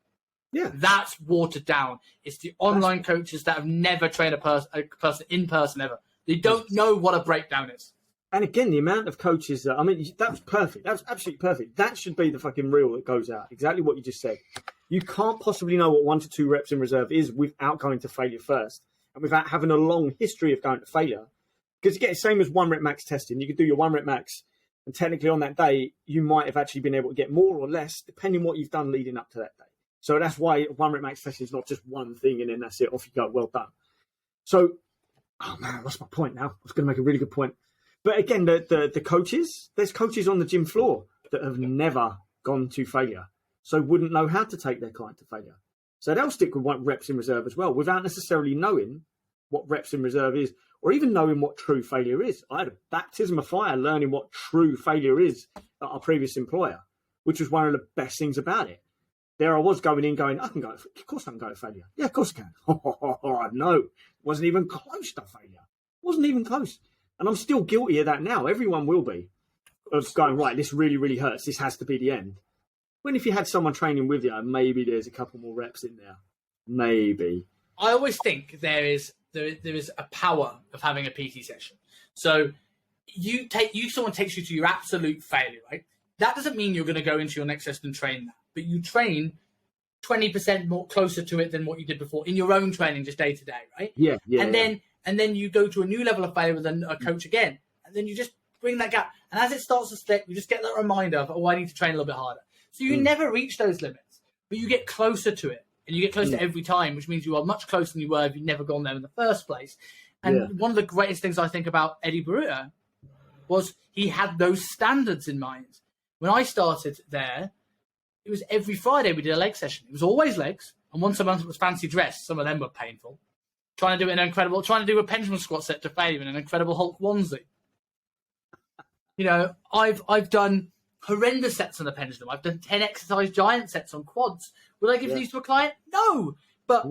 Yeah, that's watered down. It's the online coaches that have never trained a person in person ever. They don't know what a breakdown is. And again, the amount of coaches that, I mean, that was perfect. That was absolutely perfect. That should be the fucking reel that goes out. Exactly what you just said. You can't possibly know what 1 to 2 reps in reserve is without going to failure first and without having a long history of going to failure. Because you get the same as 1 rep max testing. You could do your 1 rep max, and technically on that day, you might have actually been able to get more or less, depending on what you've done leading up to that day. So that's why 1 rep max testing is not just one thing and then that's it, off you go, well done. So, oh man, what's my point now? I was going to make a really good point. But again, the coaches, there's coaches on the gym floor that have never gone to failure, so wouldn't know how to take their client to failure. So they'll stick with 1 reps in reserve as well, without necessarily knowing what reps in reserve is, or even knowing what true failure is. I had a baptism of fire learning what true failure is at our previous employer, which was one of the best things about it. There I was going, I can go, of course I can go to failure. Yeah, of course I can. No, wasn't even close to failure. Wasn't even close. And I'm still guilty of that now. Everyone will be. Of going, right, this really, really hurts. This has to be the end. When if you had someone training with you, maybe there's a couple more reps in there. Maybe. I always think there is a power of having a PT session. So someone takes you to your absolute failure, right? That doesn't mean you're going to go into your next session and train that, but you train 20% more closer to it than what you did before in your own training, just day to day, right? Yeah. And then you go to a new level of failure with a coach again, and then you just bring that gap. And as it starts to slip, you just get that reminder of, I need to train a little bit harder. So you never reach those limits, but you get closer to it. And you get closer every time, which means you are much closer than you were if you'd never gone there in the first place. And one of the greatest things I think about Eddie Baruta was he had those standards in mind. When I started there, it was every Friday we did a leg session. It was always legs. And once a month it was fancy dress. Some of them were painful. Trying to do a pendulum squat set to failure in an Incredible Hulk onesie. I've done horrendous sets on the pendulum. I've done 10 exercise giant sets on quads. Would I give these to a client? No. But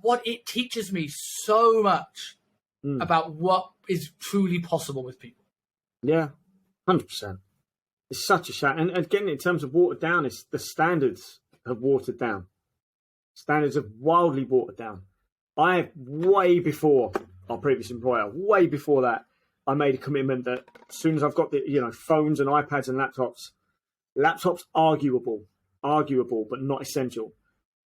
what it teaches me so much about what is truly possible with people. Yeah, 100%. It's such a shame. And again, in terms of watered down, it's the standards have watered down. Standards have wildly watered down. Way before our previous employer, way before that, I made a commitment that as soon as I've got the phones and iPads and laptops arguable, but not essential.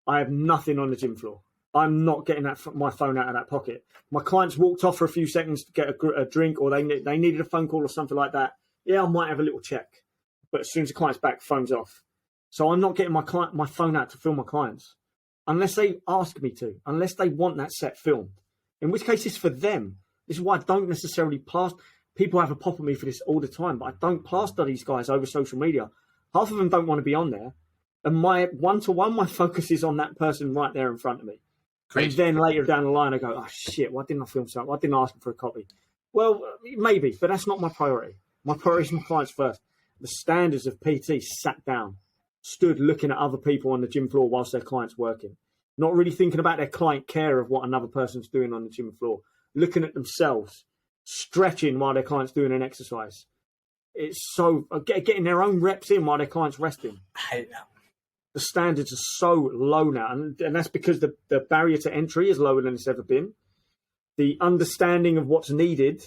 I have nothing on the gym floor. I'm not getting my phone out of that pocket. My clients walked off for a few seconds to get a drink, or they needed a phone call or something like that. Yeah, I might have a little check, but as soon as the client's back, phone's off. So I'm not getting my phone out to film my clients unless they ask me to, unless they want that set filmed. In which case, it's for them. This is why I don't necessarily plaster. People have a pop at me for this all the time, but I don't plaster these guys over social media. Half of them don't want to be on there. And my one-to-one, my focus is on that person right there in front of me. Great. And then later down the line, I go, oh, shit, why didn't I film something? Why didn't I ask them for a copy? Well, maybe, but that's not my priority. My priority is my clients first. The standards of PT sat down, stood looking at other people on the gym floor whilst their client's working. Not really thinking about their client care of what another person's doing on the gym floor. Looking at themselves, stretching while their client's doing an exercise. It's so getting their own reps in while their client's resting. I hate that. The standards are so low now, and that's because the barrier to entry is lower than it's ever been. The understanding of what's needed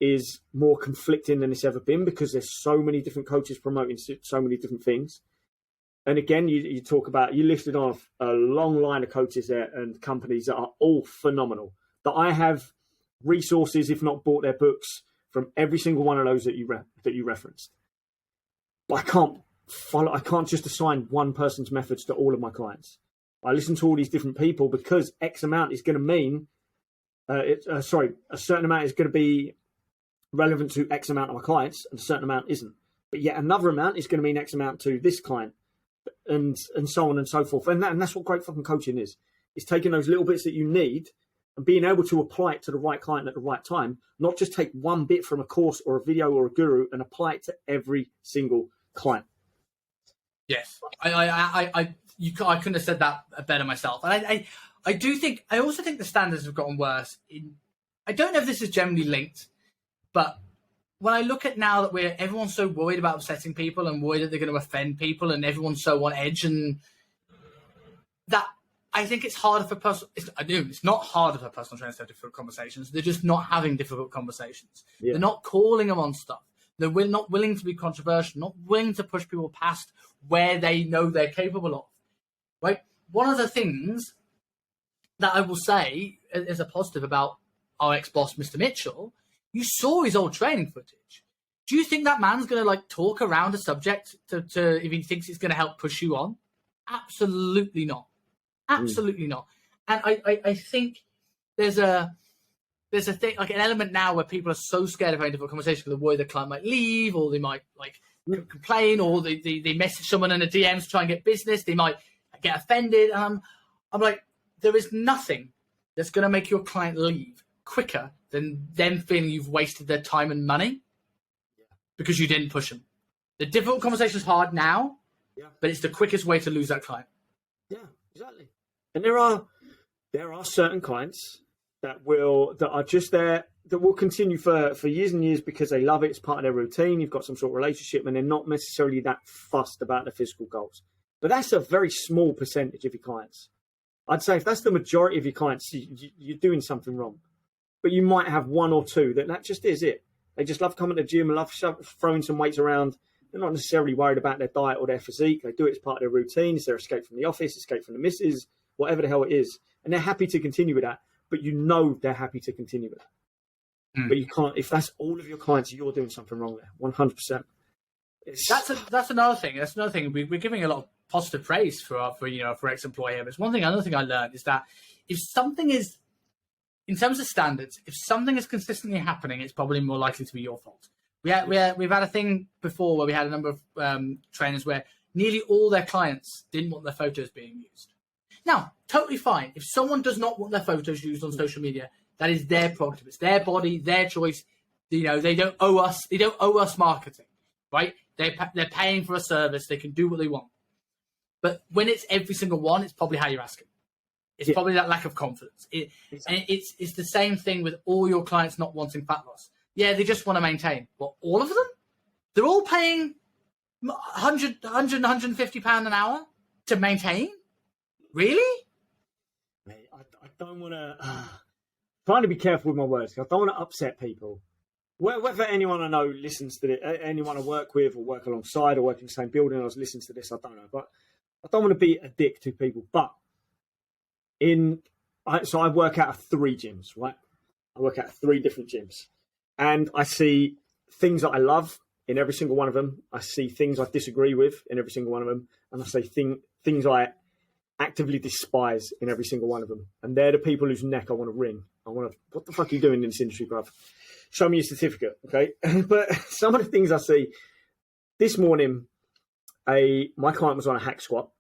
is more conflicting than it's ever been because there's so many different coaches promoting so many different things. And again, you talk about, you listed off a long line of coaches there and companies that are all phenomenal. That I have resources, if not bought their books, from every single one of those that you referenced. But I can't just assign one person's methods to all of my clients. I listen to all these different people because X amount is going to mean, a certain amount is going to be relevant to X amount of my clients and a certain amount isn't. But yet another amount is going to mean X amount to this client and so on and so forth. And that's what great fucking coaching is. It's taking those little bits that you need and being able to apply it to the right client at the right time, not just take one bit from a course or a video or a guru and apply it to every single client. Yes, I couldn't have said that better myself. And I also think the standards have gotten worse. I don't know if this is generally linked, but when I look at now that everyone's so worried about upsetting people and worried that they're going to offend people and everyone's so on edge, and that I think it's harder for it's not harder for personal trainers to have difficult conversations. They're just not having difficult conversations. Yeah. They're not calling them on stuff. They're not willing to be controversial, not willing to push people past where they know they're capable of. right? One of the things that I will say as a positive about our ex-boss, Mr. Mitchell, you saw his old training footage. Do you think that man's going to like talk around a subject to if he thinks it's going to help push you on? Absolutely not. Absolutely not. And I think there's a thing, like an element now where people are so scared of having difficult conversations because they're worried the client might leave, or they might like complain, or they message someone in a DM to try and get business. They might get offended. I'm like, there is nothing that's going to make your client leave quicker than them feeling you've wasted their time and money because you didn't push them. The difficult conversation is hard now, but it's the quickest way to lose that client. Yeah, exactly. And there are certain clients that are just there, that will continue for years and years because they love it. It's part of their routine. You've got some sort of relationship, and they're not necessarily that fussed about the physical goals. But that's a very small percentage of your clients. I'd say if that's the majority of your clients, you're doing something wrong. But you might have one or two that just is it. They just love coming to the gym and love throwing some weights around. They're not necessarily worried about their diet or their physique. They do it as part of their routine. It's their escape from the office, escape from the missus, whatever the hell it is. And they're happy to continue with that. But you know they're happy to continue with that. But you can't, if that's all of your clients, you're doing something wrong there, 100%. That's another thing. That's another thing. We're giving a lot of positive praise for ex-employee. But another thing I learned is that if something is, in terms of standards, if something is consistently happening, it's probably more likely to be your fault. We've had a thing before where we had a number of trainers where nearly all their clients didn't want their photos being used. Now, totally fine. If someone does not want their photos used on social media, that is their prerogative. It's their body, their choice. They don't owe us. They don't owe us marketing, right? They're paying for a service. They can do what they want. But when it's every single one, it's probably how you're asking. It's probably that lack of confidence. And it's the same thing with all your clients not wanting fat loss. Yeah, they just want to maintain. Well, all of them? They're all paying £150 an hour to maintain? Really? Mate, I don't want to... trying to be careful with my words. I don't want to upset people. Whether anyone I know listens to it, anyone I work with or work alongside or work in the same building or listens to this, I don't know. But I don't want to be a dick to people. But so I work out of 3 gyms, right? I work out of 3 different gyms. And I see things that I love in every single one of them. I see things I disagree with in every single one of them. And I see things I actively despise in every single one of them. And they're the people whose neck I want to wring. What the fuck are you doing in this industry, bruv? Show me your certificate, okay? But some of the things I see, this morning, my client was on a hack squat,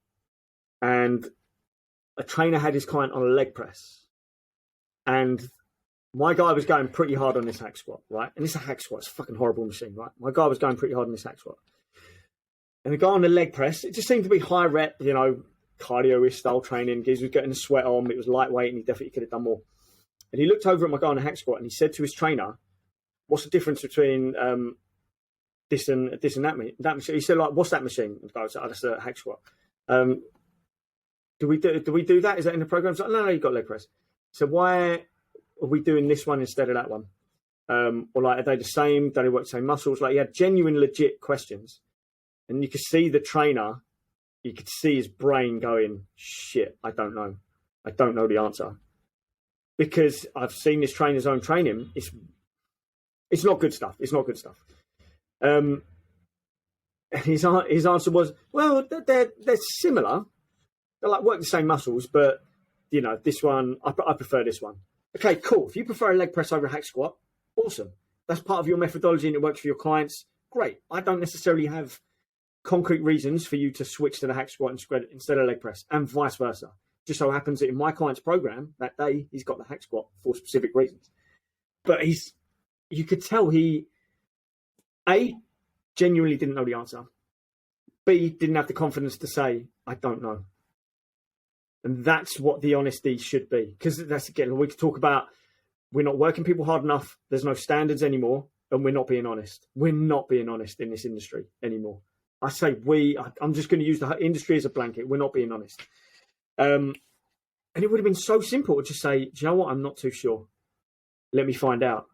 and a trainer had his client on a leg press. And my guy was going pretty hard on this hack squat, right? And it's a hack squat. It's a fucking horrible machine, right? My guy was going pretty hard on this hack squat. And the guy on the leg press, it just seemed to be high rep, cardio-ish style training. He was getting the sweat on. It was lightweight, and he definitely could have done more. And he looked over at my guy on the hack squat, and he said to his trainer, "What's the difference between this and that machine?" He said, "Like, what's that machine?" And the guy was like, "Oh, that's a hack squat." Do we do that? Is that in the program? Like, no, you've got leg press. So why are we doing this one instead of that one? Or like, are they the same? Do they work the same muscles? Like, he had genuine, legit questions, and you could see the trainer. You could see his brain going, "Shit, I don't know. I don't know the answer." Because I've seen this trainer's own training. It's not good stuff. It's not good stuff. And his answer was, well, they're similar. They like work the same muscles, but this one, I prefer this one. Okay, cool. If you prefer a leg press over a hack squat, awesome. That's part of your methodology and it works for your clients. Great. I don't necessarily have concrete reasons for you to switch to the hack squat instead of leg press, and vice versa. Just so happens that in my client's program that day, he's got the hack squat for specific reasons. But you could tell he, A, genuinely didn't know the answer. B, didn't have the confidence to say, "I don't know." And that's what the honesty should be. Because that's, again, we could talk about, we're not working people hard enough. There's no standards anymore. And we're not being honest. We're not being honest in this industry anymore. I say I'm just going to use the industry as a blanket. We're not being honest. And it would have been so simple to just say, "Do you know what? I'm not too sure. Let me find out."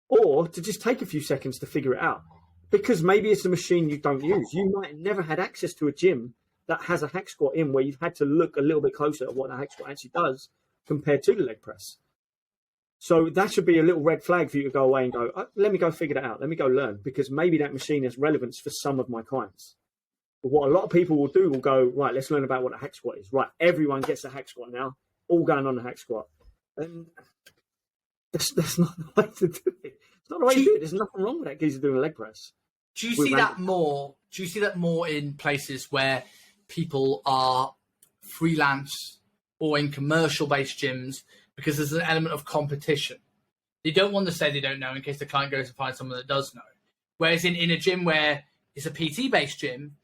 Or to just take a few seconds to figure it out. Because maybe it's a machine you don't use. You might have never had access to a gym that has a hack squat in where you've had to look a little bit closer at what the hack squat actually does compared to the leg press. So that should be a little red flag for you to go away and go, let me go figure that out. Let me go learn, because maybe that machine has relevance for some of my clients. But what a lot of people will do will go, right, let's learn about what a hack squat is. Right, everyone gets a hack squat now, all going on the hack squat. And that's not the way to do it. It's not the way to do it. There's nothing wrong with that geezer doing a leg press. Do you see that more? Do you see that more in places where people are freelance or in commercial-based gyms, because there's an element of competition? They don't want to say they don't know in case the client goes and finds someone that does know. Whereas in a gym where it's a PT-based gym,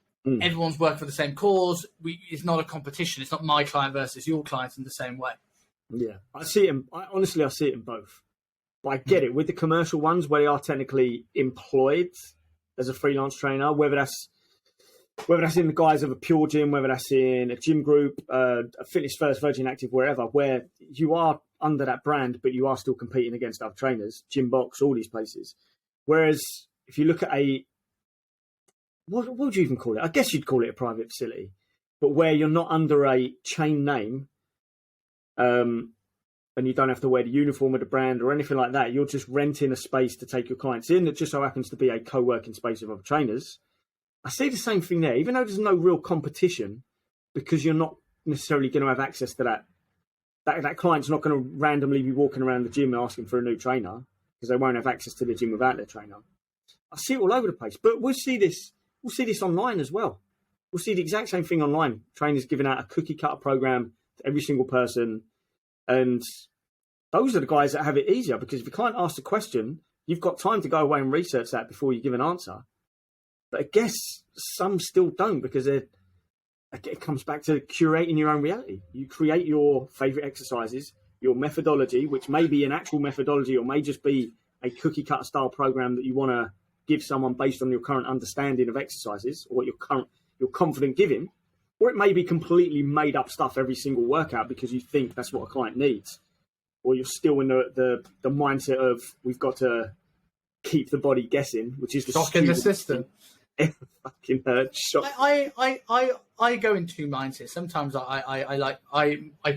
everyone's working for the same cause. It's not a competition. It's not my client versus your client in the same way. Yeah, I see it. Honestly, I see it in both. But I get it with the commercial ones where they are technically employed as a freelance trainer, whether that's in the guise of a pure gym, whether that's in a gym group, a Fitness First, Virgin Active, wherever, where you are under that brand, but you are still competing against other trainers, Gym Box, all these places. Whereas if you look at what would you even call it? I guess you'd call it a private facility, but where you're not under a chain name, and you don't have to wear the uniform of the brand or anything like that. You're just renting a space to take your clients in. It just so happens to be a co-working space of other trainers. I see the same thing there, even though there's no real competition, because you're not necessarily going to have access to that. That client's not going to randomly be walking around the gym and asking for a new trainer, because they won't have access to the gym without their trainer. I see it all over the place, but we'll see this online as well. We'll see the exact same thing online. Trainers giving out a cookie cutter program to every single person. And those are the guys that have it easier, because if the client asks a question, you've got time to go away and research that before you give an answer. But I guess some still don't, because it comes back to curating your own reality. You create your favorite exercises, your methodology, which may be an actual methodology or may just be a cookie cutter style program that you want to give someone based on your current understanding of exercises or what you're confident giving. Or it may be completely made up stuff every single workout because you think that's what a client needs. Or you're still in the mindset of we've got to keep the body guessing, which is the shock in the system. Fucking shock. I go in two minds here. Sometimes I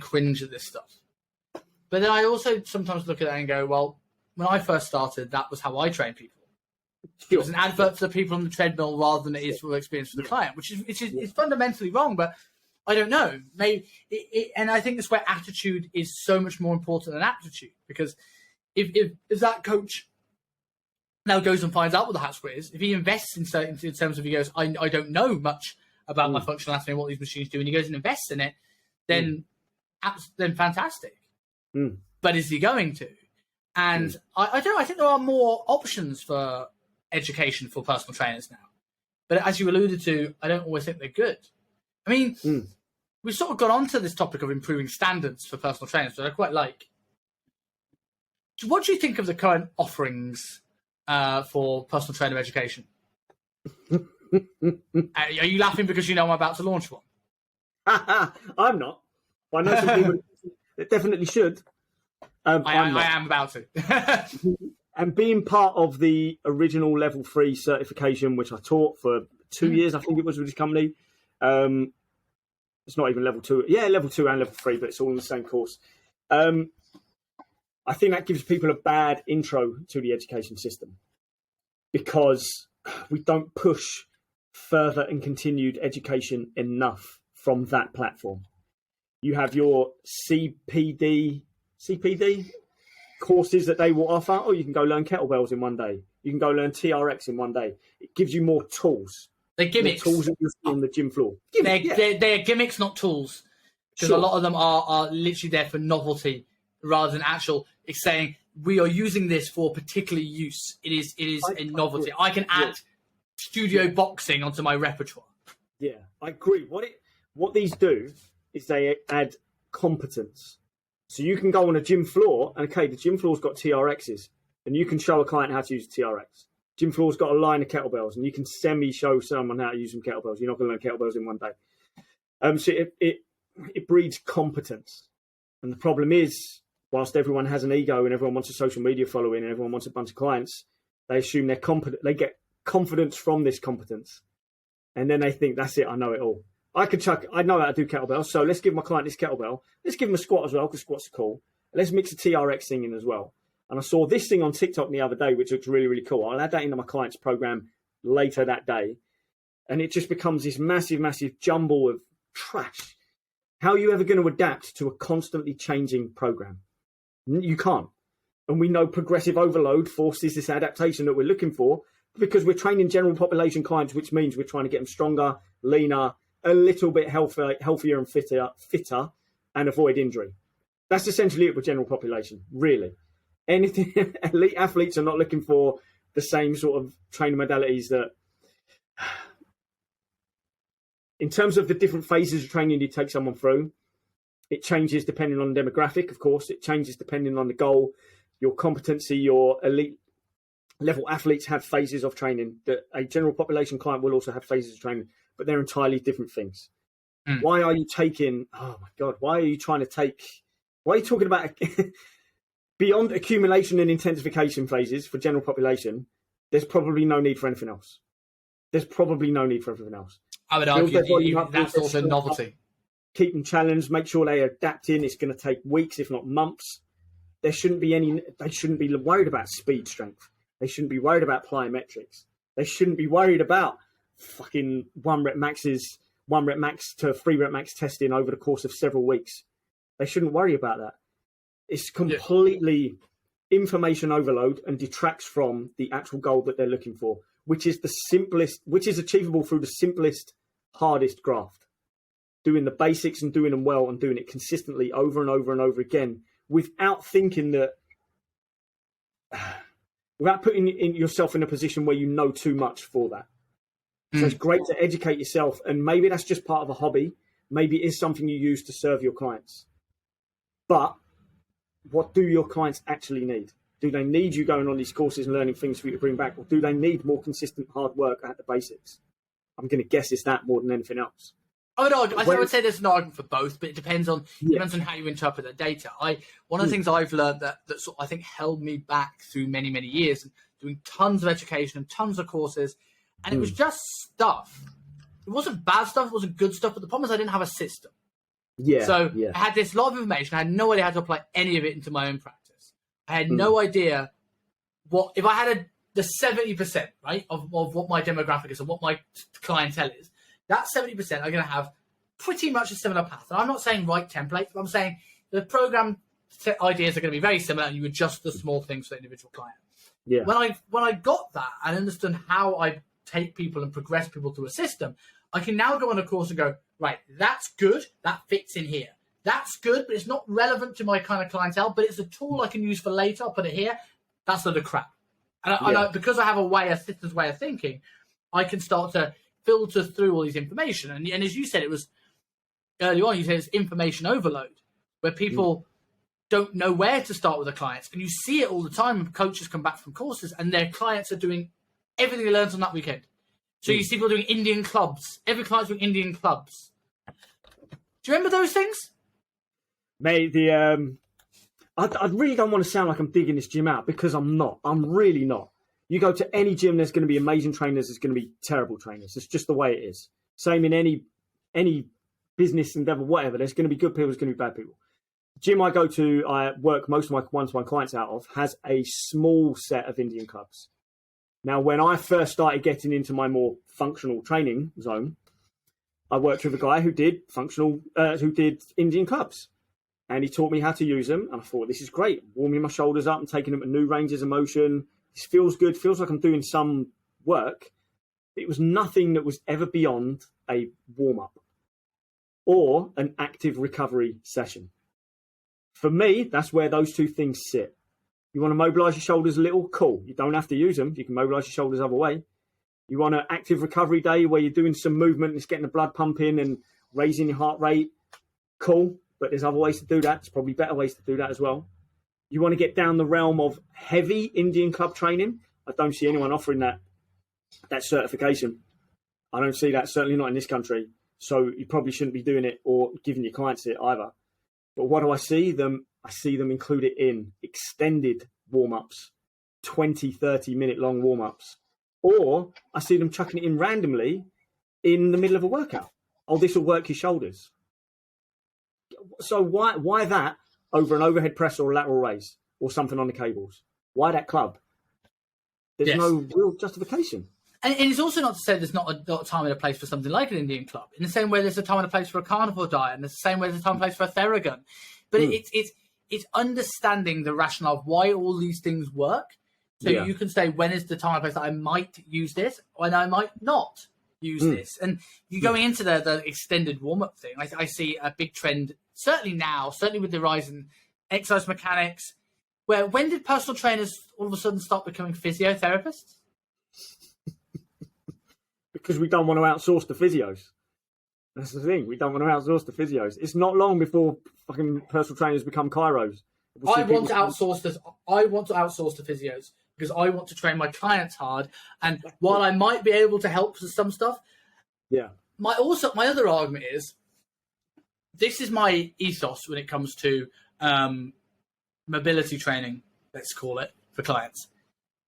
cringe at this stuff, but then I also sometimes look at it and go, well, when I first started, that was how I trained people. It was an advert for the people on the treadmill rather than it is for the experience for the client, which is fundamentally wrong. But I don't know. Maybe and I think that's where attitude is so much more important than aptitude, because if that coach now goes and finds out what the hack squat is, if he invests in terms of, he goes, I don't know much about my functional anatomy and what these machines do, and he goes and invests in it, then fantastic. But is he going to? And I don't know. I think there are more options for education for personal trainers now. But as you alluded to, I don't always think they're good. I mean, we've sort of got onto this topic of improving standards for personal trainers, but I quite like. What do you think of the current offerings for personal trainer education? Are you laughing because you know I'm about to launch one? I'm not. I know some people that definitely should. I am about to. And being part of the original level 3 certification, which I taught for 2 years, I think it was, with this company. It's not even level 2. Yeah, level 2 and level 3, but it's all in the same course. I think that gives people a bad intro to the education system, because we don't push further and continued education enough from that platform. You have your CPD courses that they will offer. Oh, you can go learn kettlebells in one day. You can go learn TRX in one day. It gives you more tools. They're gimmicks. More tools that you see on the gym floor. They're gimmicks, not tools. Because a lot of them are literally there for novelty rather than actual. It's saying we are using this for particular use. It is a novelty. I can add studio boxing onto my repertoire. Yeah, I agree. What these do is they add competence. So you can go on a gym floor, and the gym floor's got TRXs, and you can show a client how to use a TRX. Gym floor's got a line of kettlebells, and you can semi-show someone how to use some kettlebells. You're not going to learn kettlebells in one day. So it breeds competence. And the problem is, whilst everyone has an ego and everyone wants a social media following and everyone wants a bunch of clients, they assume they're competent. They get confidence from this competence. And then they think, that's it, I know it all. I know how to do kettlebells, so let's give my client this kettlebell. Let's give him a squat as well, because squats are cool. Let's mix a TRX thing in as well. And I saw this thing on TikTok the other day, which looks really, really cool. I'll add that into my client's program later that day. And it just becomes this massive, massive jumble of trash. How are you ever going to adapt to a constantly changing program? You can't. And we know progressive overload forces this adaptation that we're looking for, because we're training general population clients, which means we're trying to get them stronger, leaner, a little bit healthier and fitter, and avoid injury. That's essentially it with general population, really. Anything elite athletes are not looking for the same sort of training modalities that, in terms of the different phases of training you take someone through, it changes depending on the demographic, of course. It changes depending on the goal, your competency. Your elite level athletes have phases of training that a general population client will also have phases of training, but they're entirely different things. Why are you taking, oh my God, why are you talking about beyond accumulation and intensification phases for general population? There's probably no need for anything else. I would argue that's also novelty. Keep them challenged, make sure they're adapting. It's going to take weeks, if not months. They shouldn't be worried about speed strength. They shouldn't be worried about plyometrics. They shouldn't be worried about fucking 1 rep max to 3 rep max testing over the course of several weeks. They shouldn't worry about that. It's completely information overload and detracts from the actual goal that they're looking for, which is achievable through the simplest, hardest graft. Doing the basics and doing them well and doing it consistently over and over and over again, without thinking that, without putting yourself in a position where you know too much for that. So it's great to educate yourself, and maybe that's just part of a hobby. Maybe it is something you use to serve your clients. But what do your clients actually need? Do they need you going on these courses and learning things for you to bring back? Or do they need more consistent hard work at the basics? I'm going to guess it's that more than anything else. I would say there's an argument for both, but it depends on how you interpret the data. One of the things I've learned that sort of, I think, held me back through many, many years, doing tons of education and tons of courses, and it was just stuff. It wasn't bad stuff, it wasn't good stuff, but the problem is I didn't have a system. I had this lot of information. I had no idea how to apply any of it into my own practice. I had no idea what, if I had the 70%, right, of what my demographic is and what my clientele is, that 70% are going to have pretty much a similar path. And I'm not saying write templates, but I'm saying the program ideas are going to be very similar, and you adjust the small things for the individual client. Yeah. When I got that and understood how I take people and progress people through a system, I can now go on a course and go, right, that's good, that fits in here. That's good, but it's not relevant to my kind of clientele, but it's a tool I can use for later. I'll put it here. That's a load of crap. And because I have a system's way of thinking, I can start to filter through all these information. And as you said, it was early on, you said it's information overload, where people don't know where to start with their clients. And you see it all the time when coaches come back from courses and their clients are doing everything they learned on that weekend. So you see people doing Indian clubs. Every client's doing Indian clubs. Do you remember those things? Mate, I really don't want to sound like I'm digging this gym out, because I'm not. I'm really not. You go to any gym, there's going to be amazing trainers, there's going to be terrible trainers. It's just the way it is. Same in any business endeavor, whatever. There's going to be good people, there's going to be bad people. The gym I go to, I work most of my one-to-one clients out of, has a small set of Indian clubs. Now, when I first started getting into my more functional training zone, I worked with a guy who did Indian clubs. And he taught me how to use them. And I thought, this is great. Warming my shoulders up and taking them at new ranges of motion. This feels good. Feels like I'm doing some work. It was nothing that was ever beyond a warm-up or an active recovery session. For me, that's where those two things sit. You want to mobilize your shoulders a little? Cool. You don't have to use them. You can mobilize your shoulders other way. You want an active recovery day where you're doing some movement and it's getting the blood pumping and raising your heart rate? Cool. But there's other ways to do that. There's probably better ways to do that as well. You want to get down the realm of heavy Indian club training? I don't see anyone offering that certification. I don't see that, certainly not in this country. So you probably shouldn't be doing it or giving your clients it either. But what do I see them? I see them include it in extended warm-ups, 20, 30-minute long warm-ups. Or I see them chucking it in randomly in the middle of a workout. Oh, this will work your shoulders. So why that over an overhead press or a lateral raise or something on the cables? Why that club? There's no real justification. And it's also not to say there's not a time and a place for something like an Indian club. In the same way there's a time and a place for a carnivore diet, and there's the same way there's a time and a place for a Theragun. But it's understanding the rationale of why all these things work. So you can say, when is the time and place that I might use this, when I might not use this? And you going into the extended warm-up thing, I see a big trend, certainly now, certainly with the rise in exercise mechanics, where when did personal trainers all of a sudden start becoming physiotherapists? Because we don't want to outsource the physios. That's the thing. We don't want to outsource the physios. It's not long before fucking personal trainers become chiros. I want to outsource this. I want to outsource the physios because I want to train my clients hard. And while I might be able to help with some stuff, my other argument is this is my ethos when it comes to mobility training. Let's call it for clients.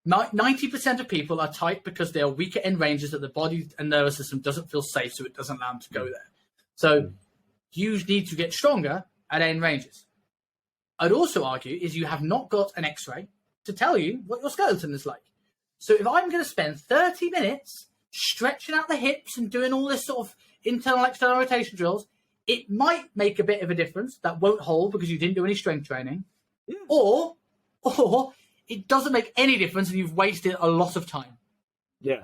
90% of people are tight because they are weak at end ranges that the body and nervous system doesn't feel safe, so it doesn't allow them to go there. So you need to get stronger at end ranges. I'd also argue is you have not got an X-ray to tell you what your skeleton is like. So if I'm going to spend 30 minutes stretching out the hips and doing all this sort of internal, external rotation drills, it might make a bit of a difference that won't hold because you didn't do any strength training. Yeah. Or it doesn't make any difference and you've wasted a lot of time. Yeah.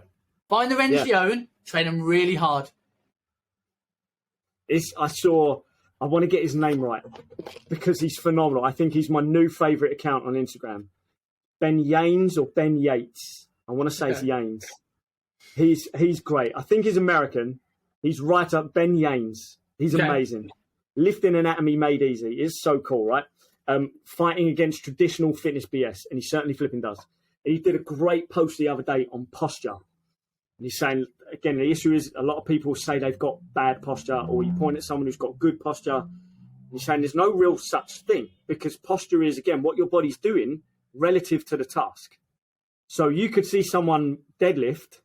Find the wrench you own, train them really hard. I want to get his name right because he's phenomenal. I think he's my new favourite account on Instagram. Ben Yanes or Ben Yates. I want to say it's Yanes. He's great. I think he's American. He's right up Ben Yanes. He's amazing. Lifting anatomy made easy is so cool, right? Fighting against traditional fitness BS, and he certainly flipping does. And he did a great post the other day on posture. And he's saying, again, the issue is a lot of people say they've got bad posture, or you point at someone who's got good posture. And he's saying there's no real such thing because posture is, again, what your body's doing relative to the task. So you could see someone deadlift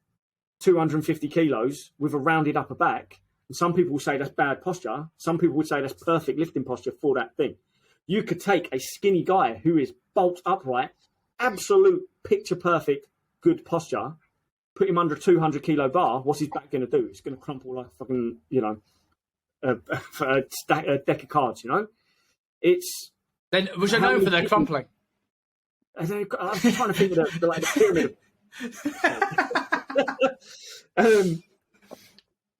250 kilos with a rounded upper back, and some people will say that's bad posture. Some people would say that's perfect lifting posture for that thing. You could take a skinny guy who is bolt upright, absolute picture perfect, good posture, put him under a 200 kilo bar. What's his back going to do? It's going to crumple like fucking, a deck of cards. It's then which are known for their crumpling. I'm just trying to think of the pyramid.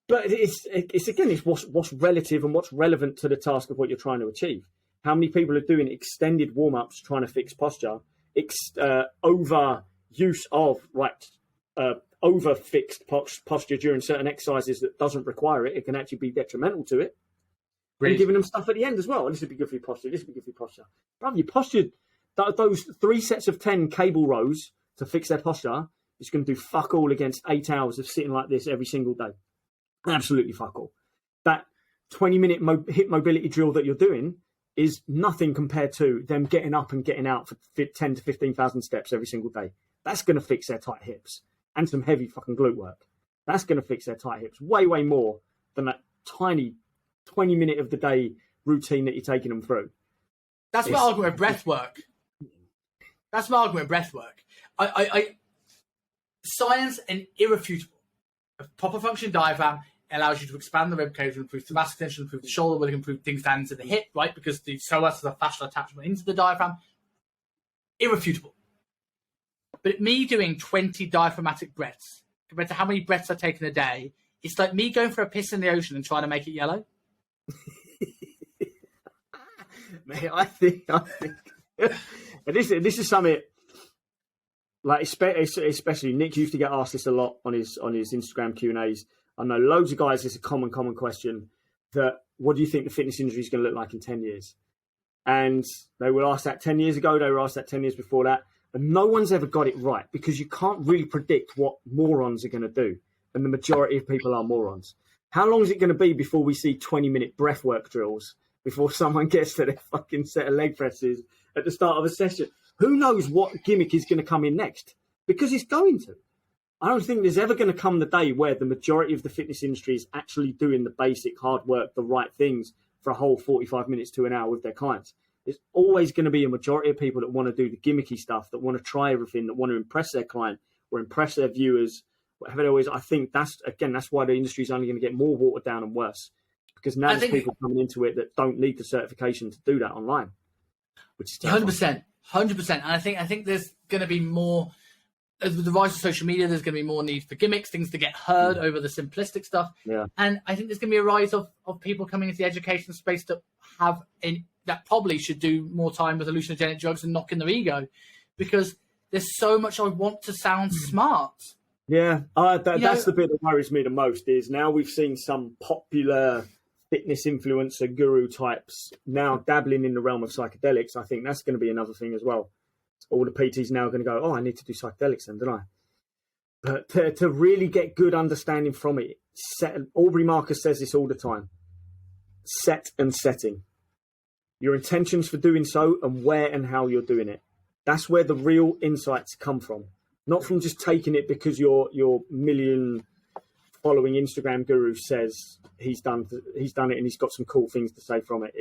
But it's what's relative and what's relevant to the task of what you're trying to achieve. How many people are doing extended warm-ups trying to fix posture, overuse of over-fixed posture during certain exercises that doesn't require it. It can actually be detrimental to it. Really? And giving them stuff at the end as well. This would be good for your posture. This would be good for your posture. Brother, you postured those 3 sets of 10 cable rows to fix their posture. It's going to do fuck all against 8 hours of sitting like this every single day. Absolutely fuck all. That 20-minute hip mobility drill that you're doing is nothing compared to them getting up and getting out for 10 to 15,000 steps every single day. That's going to fix their tight hips and some heavy fucking glute work. That's going to fix their tight hips way, way more than that tiny 20-minute of the day routine that you're taking them through. That's my argument with breath work. I science and irrefutable. A proper functioning diaphragm allows you to expand the rib cage, improve thoracic extension, improve the shoulder, will improve things down into the hip, right? Because the psoas is a fascial attachment into the diaphragm. Irrefutable. But me doing 20 diaphragmatic breaths compared to how many breaths I take in a day, it's like me going for a piss in the ocean and trying to make it yellow. Mate, I think this is something like especially Nick used to get asked this a lot on his Instagram Q&As. I know loads of guys, it's a common question that what do you think the fitness industry is going to look like in 10 years? And they were asked that 10 years ago, they were asked that 10 years before that, and no one's ever got it right because you can't really predict what morons are going to do, and the majority of people are morons. How long is it going to be before we see 20-minute breathwork drills, before someone gets to their fucking set of leg presses at the start of a session? Who knows what gimmick is going to come in next? Because it's going to. I don't think there's ever going to come the day where the majority of the fitness industry is actually doing the basic hard work, the right things for a whole 45 minutes to an hour with their clients. There's always going to be a majority of people that want to do the gimmicky stuff, that want to try everything, that want to impress their client or impress their viewers, whatever it is. I think that's why the industry is only going to get more watered down and worse, because now there's people coming into it that don't need the certification to do that online, which is 100%. And I think there's going to be more. With the rise of social media, there's going to be more need for gimmicks, things to get heard over the simplistic stuff. Yeah. And I think there's going to be a rise of people coming into the education space that probably should do more time with hallucinogenic drugs and knocking their ego, because there's so much I want to sound smart. Yeah, that's the bit that worries me the most, is now we've seen some popular fitness influencer guru types now dabbling in the realm of psychedelics. I think that's going to be another thing as well. All the PTs now are going to go, oh, I need to do psychedelics then, don't I? But to really get good understanding from it, Aubrey Marcus says this all the time, set and setting. Your intentions for doing so and where and how you're doing it. That's where the real insights come from. Not from just taking it because your million following Instagram guru says he's done it and he's got some cool things to say from it.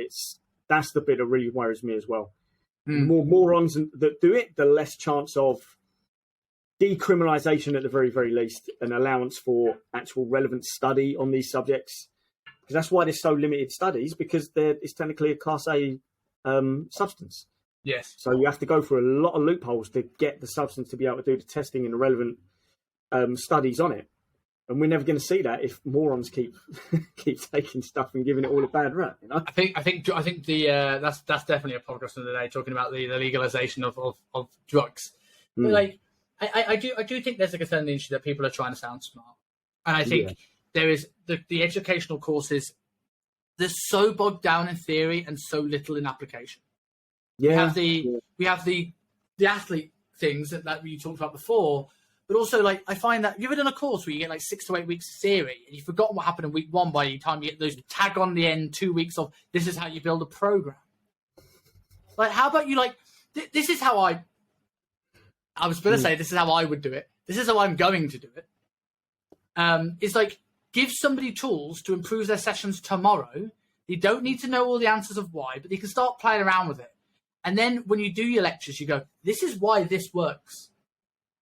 That's the bit that really worries me as well. More morons that do it, the less chance of decriminalisation at the very, very least, an allowance for actual relevant study on these subjects. Because that's why there's so limited studies, because it's technically a Class A substance. Yes. So you have to go through a lot of loopholes to get the substance to be able to do the testing and the relevant studies on it. And we're never going to see that if morons keep taking stuff and giving it all a bad rap. You know? I think the that's definitely a podcast of the day, talking about the legalization of drugs. But like I do think there's a concern in the industry that people are trying to sound smart, and I think there is the educational courses. They're so bogged down in theory and so little in application. Yeah, we have the athlete things that we talked about before. But also, like, I find that, have you ever done a course where you get like 6 to 8 weeks of theory and you've forgotten what happened in week 1 by the time you get those tag on the end 2 weeks of this is how you build a program? Like, how about you, like, this is how I was going to say, this is how I would do it. This is how I'm going to do it. It's like, give somebody tools to improve their sessions tomorrow. You don't need to know all the answers of why, but you can start playing around with it. And then when you do your lectures, you go, this is why this works.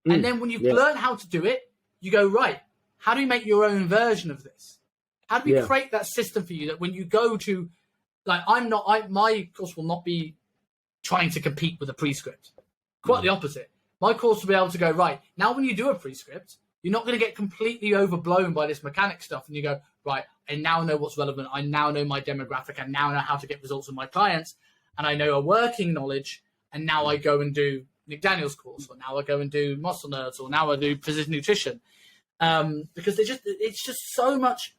And then when you've learned how to do it, you go, right, how do we make your own version of this? How do we create that system for you that when you go to, like, my course will not be trying to compete with a prescript. Quite the opposite. My course will be able to go, right, now when you do a prescript, you're not going to get completely overblown by this mechanic stuff. And you go, right, I now know what's relevant. I now know my demographic. I now know how to get results with my clients. And I know a working knowledge. And now I go and do Nick Daniels course, or now I go and do Muscle Nerds, or now I do Precision Nutrition, because it's just so much.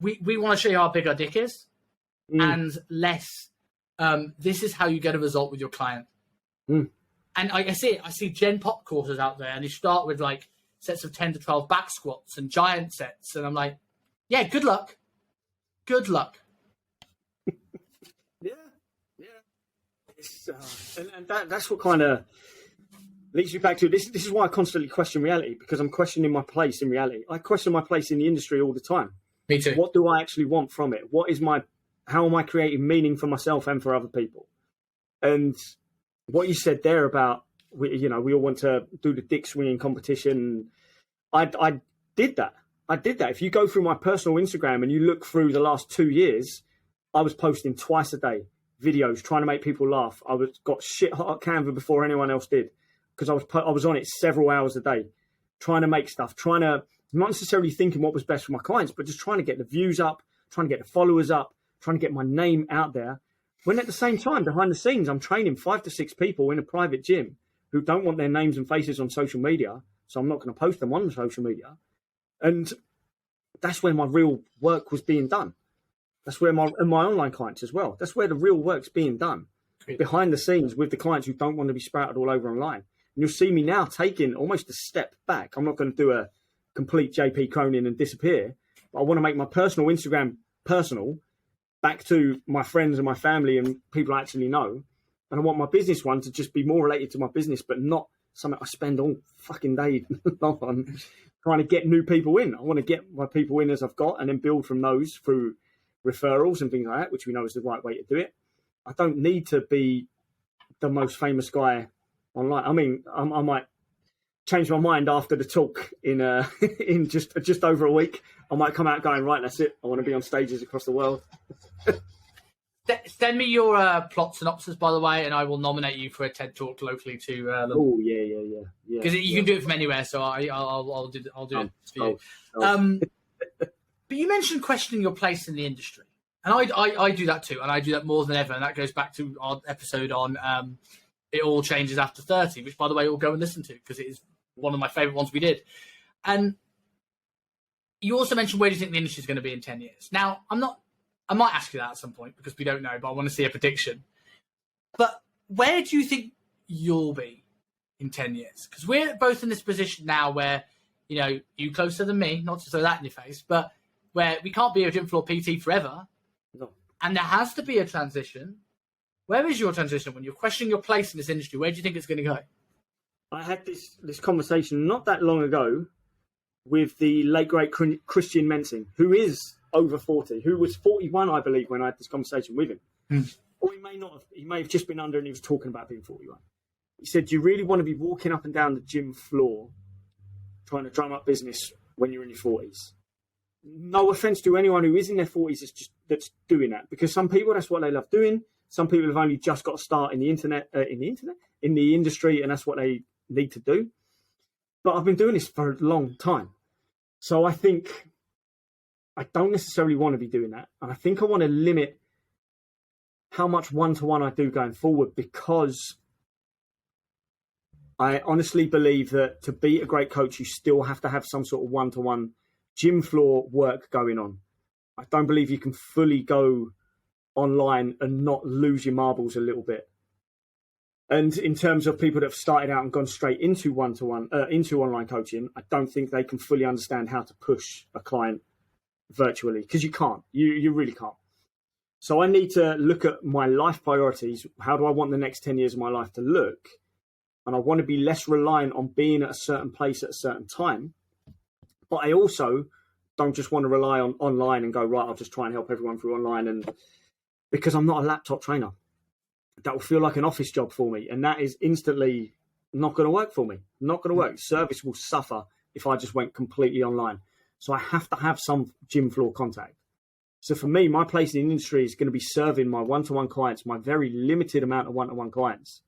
We want to show you how big our dick is, and less. This is how you get a result with your client. And I see Gen Pop courses out there, and you start with like sets of 10 to 12 back squats and giant sets, and I'm like, yeah, good luck. And that's what kind of leads me back to this. This is why I constantly question reality, because I'm questioning my place in reality. I question my place in the industry all the time. Me too. What do I actually want from it? How am I creating meaning for myself and for other people? And what you said there about, we all want to do the dick swinging competition. I did that. If you go through my personal Instagram and you look through the last 2 years, I was posting twice a day videos trying to make people laugh. Got shit hot at Canva before anyone else did, because I was on it several hours a day, trying to make stuff, not necessarily thinking what was best for my clients, but just trying to get the views up, trying to get the followers up, trying to get my name out there. When at the same time, behind the scenes, I'm training 5 to 6 people in a private gym who don't want their names and faces on social media, so I'm not going to post them on social media. And that's where my real work was being done. That's where my online clients as well. That's where the real work's being done. Great. Behind the scenes with the clients who don't want to be sprouted all over online. And you'll see me now taking almost a step back. I'm not going to do a complete JP Cronin and disappear, but I want to make my personal Instagram personal, back to my friends and my family and people I actually know. And I want my business one to just be more related to my business, but not something I spend all fucking day long on, trying to get new people in. I want to get my people in as I've got, and then build from those through referrals and things like that, which we know is the right way to do it. I don't need to be the most famous guy online. I mean, I might change my mind after the talk in in just over a week. I might come out going, right, that's it. I want to be on stages across the world. Send me your plot synopsis, by the way, and I will nominate you for a TED talk locally to. Oh yeah. Because you can do it from anywhere, so I'll do it for you. But you mentioned questioning your place in the industry, and I do that too, and I do that more than ever, and that goes back to our episode on it all changes after 30, which, by the way, we'll go and listen to because it is one of my favourite ones we did. And you also mentioned, where do you think the industry is going to be in 10 years? Now, I might ask you that at some point because we don't know, but I want to see a prediction. But where do you think you'll be in 10 years? Because we're both in this position now where, you closer than me, not to throw that in your face, but where we can't be a gym floor PT forever. No. And there has to be a transition. Where is your transition when you're questioning your place in this industry? Where do you think it's going to go? I had this conversation not that long ago with the late, great Christian Mensing, who is over 40, who was 41, I believe, when I had this conversation with him. Or he may not have. He may have just been under and he was talking about being 41. He said, do you really want to be walking up and down the gym floor trying to drum up business when you're in your 40s? No offence to anyone who is in their 40s that's doing that, because some people, that's what they love doing. Some people have only just got to start in the industry, and that's what they need to do. But I've been doing this for a long time. So I think I don't necessarily want to be doing that. And I think I want to limit how much one-to-one I do going forward, because I honestly believe that to be a great coach, you still have to have some sort of one-to-one gym floor work going on. I don't believe you can fully go online and not lose your marbles a little bit. And in terms of people that have started out and gone straight into one-to-one, into online coaching, I don't think they can fully understand how to push a client virtually, because you can't. You really can't. So I need to look at my life priorities. How do I want the next 10 years of my life to look? And I want to be less reliant on being at a certain place at a certain time. But I also don't just want to rely on online and go, right, I'll just try and help everyone through online. And because I'm not a laptop trainer, that will feel like an office job for me. And that is instantly not going to work for me. Not going to work. Service will suffer if I just went completely online. So I have to have some gym floor contact. So for me, my place in the industry is going to be serving my one-to-one clients, my very limited amount of one-to-one clients,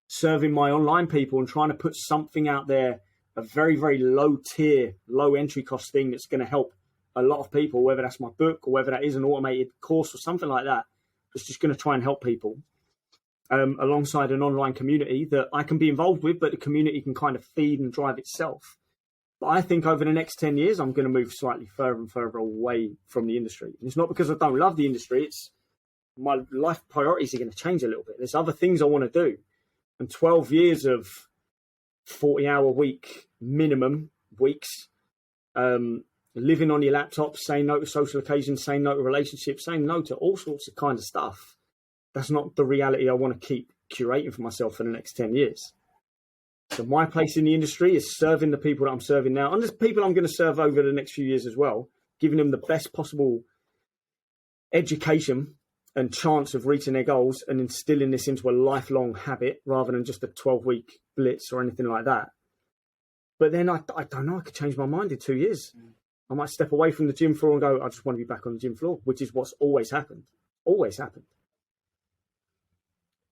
serving my online people and trying to put something out there, a very, very low tier, low entry cost thing that's going to help a lot of people, whether that's my book or whether that is an automated course or something like that. It's just going to try and help people alongside an online community that I can be involved with, but the community can kind of feed and drive itself. But I think over the next 10 years, I'm going to move slightly further and further away from the industry. And it's not because I don't love the industry. It's my life priorities are going to change a little bit. There's other things I want to do. And 12 years of 40-hour week minimum weeks, living on your laptop, saying no to social occasions, saying no to relationships, saying no to all sorts of kind of stuff. That's not the reality I want to keep curating for myself for the next 10 years. So my place in the industry is serving the people that I'm serving now, and there's people I'm going to serve over the next few years as well, giving them the best possible education and chance of reaching their goals and instilling this into a lifelong habit rather than just a 12-week blitz or anything like that. But then I don't know, I could change my mind in 2 years. I might step away from the gym floor and go, I just want to be back on the gym floor, which is what's always happened. Always happened.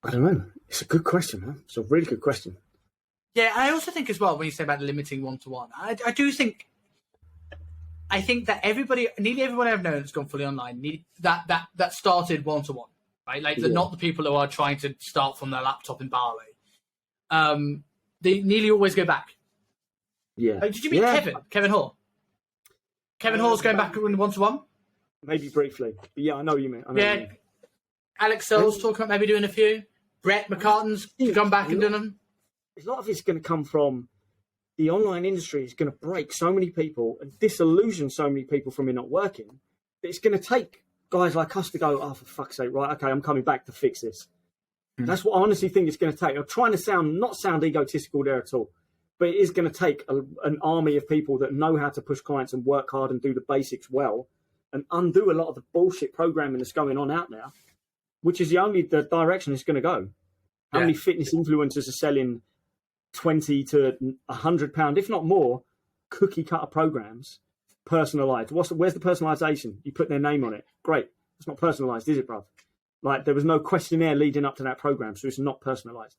I don't know. It's a good question, man. It's a really good question. Yeah, I also think as well, when you say about limiting one-to-one, I think that nearly everybody I've known that's gone fully online, that started one-to-one, right? Like not the people who are trying to start from their laptop in Bali. They nearly always go back. Yeah. Did you meet Kevin Hall? Kevin Hall's going back one-to-one? Maybe briefly. But yeah, I know you mean. Yeah. Alex Searle's talking about maybe doing a few. Brett McCartan's gone back and done them. A lot of it's going to come from the online industry is going to break so many people and disillusion so many people from it not working that it's going to take guys like us to go, oh, for fuck's sake, right, okay, I'm coming back to fix this. That's what I honestly think it's going to take. I'm trying to not sound egotistical there at all, but it is going to take an army of people that know how to push clients and work hard and do the basics well and undo a lot of the bullshit programming that's going on out there, which is the direction it's going to go. How many fitness influencers are selling £20 to £100, if not more, cookie cutter programs, personalized? Where's the personalization? You put their name on it. Great. It's not personalized, is it, bruv? Like, there was no questionnaire leading up to that program, so it's not personalized.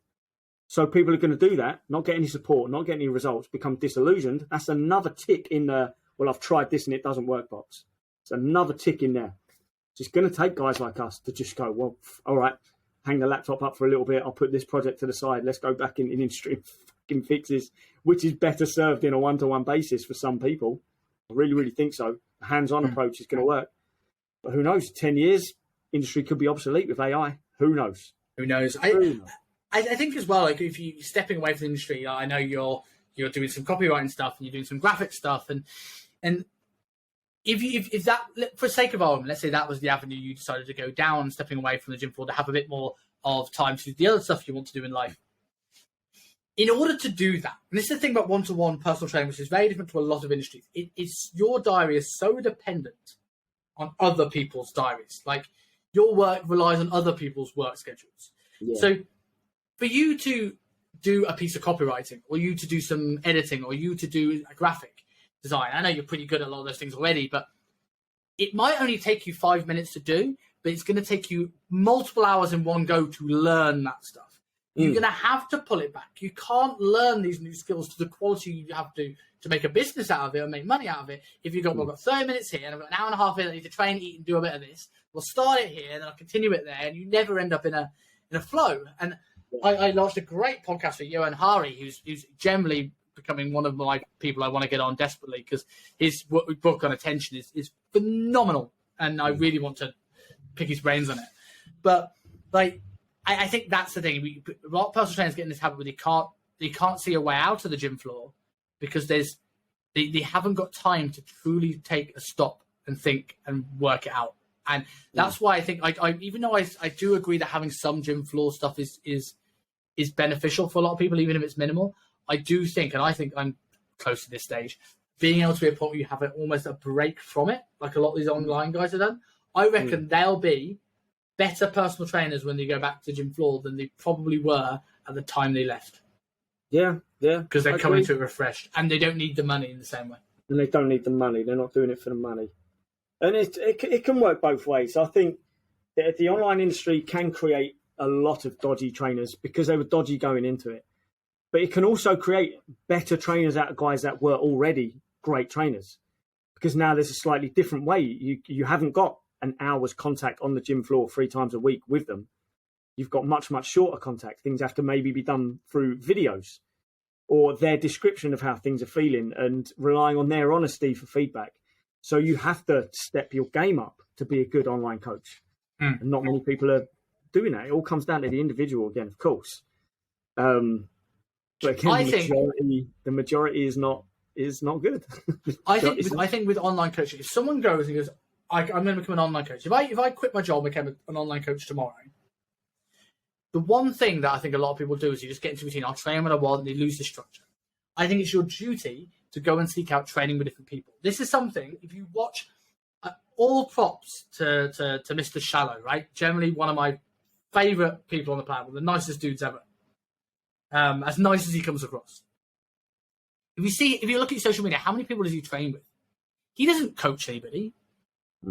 So people are going to do that, not get any support, not get any results, become disillusioned. That's another tick in the, well, I've tried this and it doesn't work box. It's another tick in there. It's going to take guys like us to just go, well, all right, hang the laptop up for a little bit. I'll put this project to the side. Let's go back in industry fucking fixes, which is better served in a one-to-one basis for some people. I really, really think so. A hands-on approach is going to work. But who knows? 10 years, industry could be obsolete with AI. Who knows? Who knows? I think as well, like if you're stepping away from the industry, I know you're doing some copywriting stuff and you're doing some graphic stuff, and if that, for sake of argument, let's say that was the avenue you decided to go down, stepping away from the gym floor to have a bit more of time to do the other stuff you want to do in life. In order to do that, and this is the thing about one-to-one personal training, which is very different to a lot of industries, your diary is so dependent on other people's diaries. Like, your work relies on other people's work schedules. Yeah. So for you to do a piece of copywriting, or you to do some editing, or you to do a graphic design, I know you're pretty good at a lot of those things already, but it might only take you 5 minutes to do, but it's going to take you multiple hours in one go to learn that stuff. You're going to have to pull it back. You can't learn these new skills to the quality you have to make a business out of it or make money out of it. If you've got, well, I've got 30 minutes here and I've got an hour and a half here that I need to train, eat, and do a bit of this, we'll start it here and then I'll continue it there, and you never end up in a flow. And I launched a great podcast with Johan Hari, who's generally becoming one of my people I want to get on desperately, because his book on attention is phenomenal, and I really want to pick his brains on it. But like, I think that's the thing. A lot of personal trainers get in this habit where they can't see a way out of the gym floor because they haven't got time to truly take a stop and think and work it out. And that's why I think I even though I do agree that having some gym floor stuff is beneficial for a lot of people, even if it's minimal. I do think, and I think I'm close to this stage, being able to be a point where you have almost a break from it, like a lot of these online guys have done. I reckon they'll be better personal trainers when they go back to the gym floor than they probably were at the time they left. Yeah. Because they're coming to it refreshed, and they don't need the money in the same way. And they don't need the money. They're not doing it for the money. And it can work both ways. I think that the online industry can create a lot of dodgy trainers because they were dodgy going into it. But it can also create better trainers out of guys that were already great trainers, because now there's a slightly different way. You haven't got an hour's contact on the gym floor 3 times a week with them. You've got much, much shorter contact. Things have to maybe be done through videos or their description of how things are feeling and relying on their honesty for feedback. So you have to step your game up to be a good online coach. And not many people are doing that. It all comes down to the individual again, of course. But again, the majority is not good. I think with online coaching, if someone goes and goes, I'm going to become an online coach. If I quit my job and became an online coach tomorrow, the one thing that I think a lot of people do is you just get into routine. I'll train when I want, and they lose the structure. I think it's your duty to go and seek out training with different people. This is something, if you watch, all props to Mr. Shallow, right? Generally one of my favourite people on the planet, one of the nicest dudes ever. As nice as he comes across. If you look at social media, how many people does he train with? He doesn't coach anybody,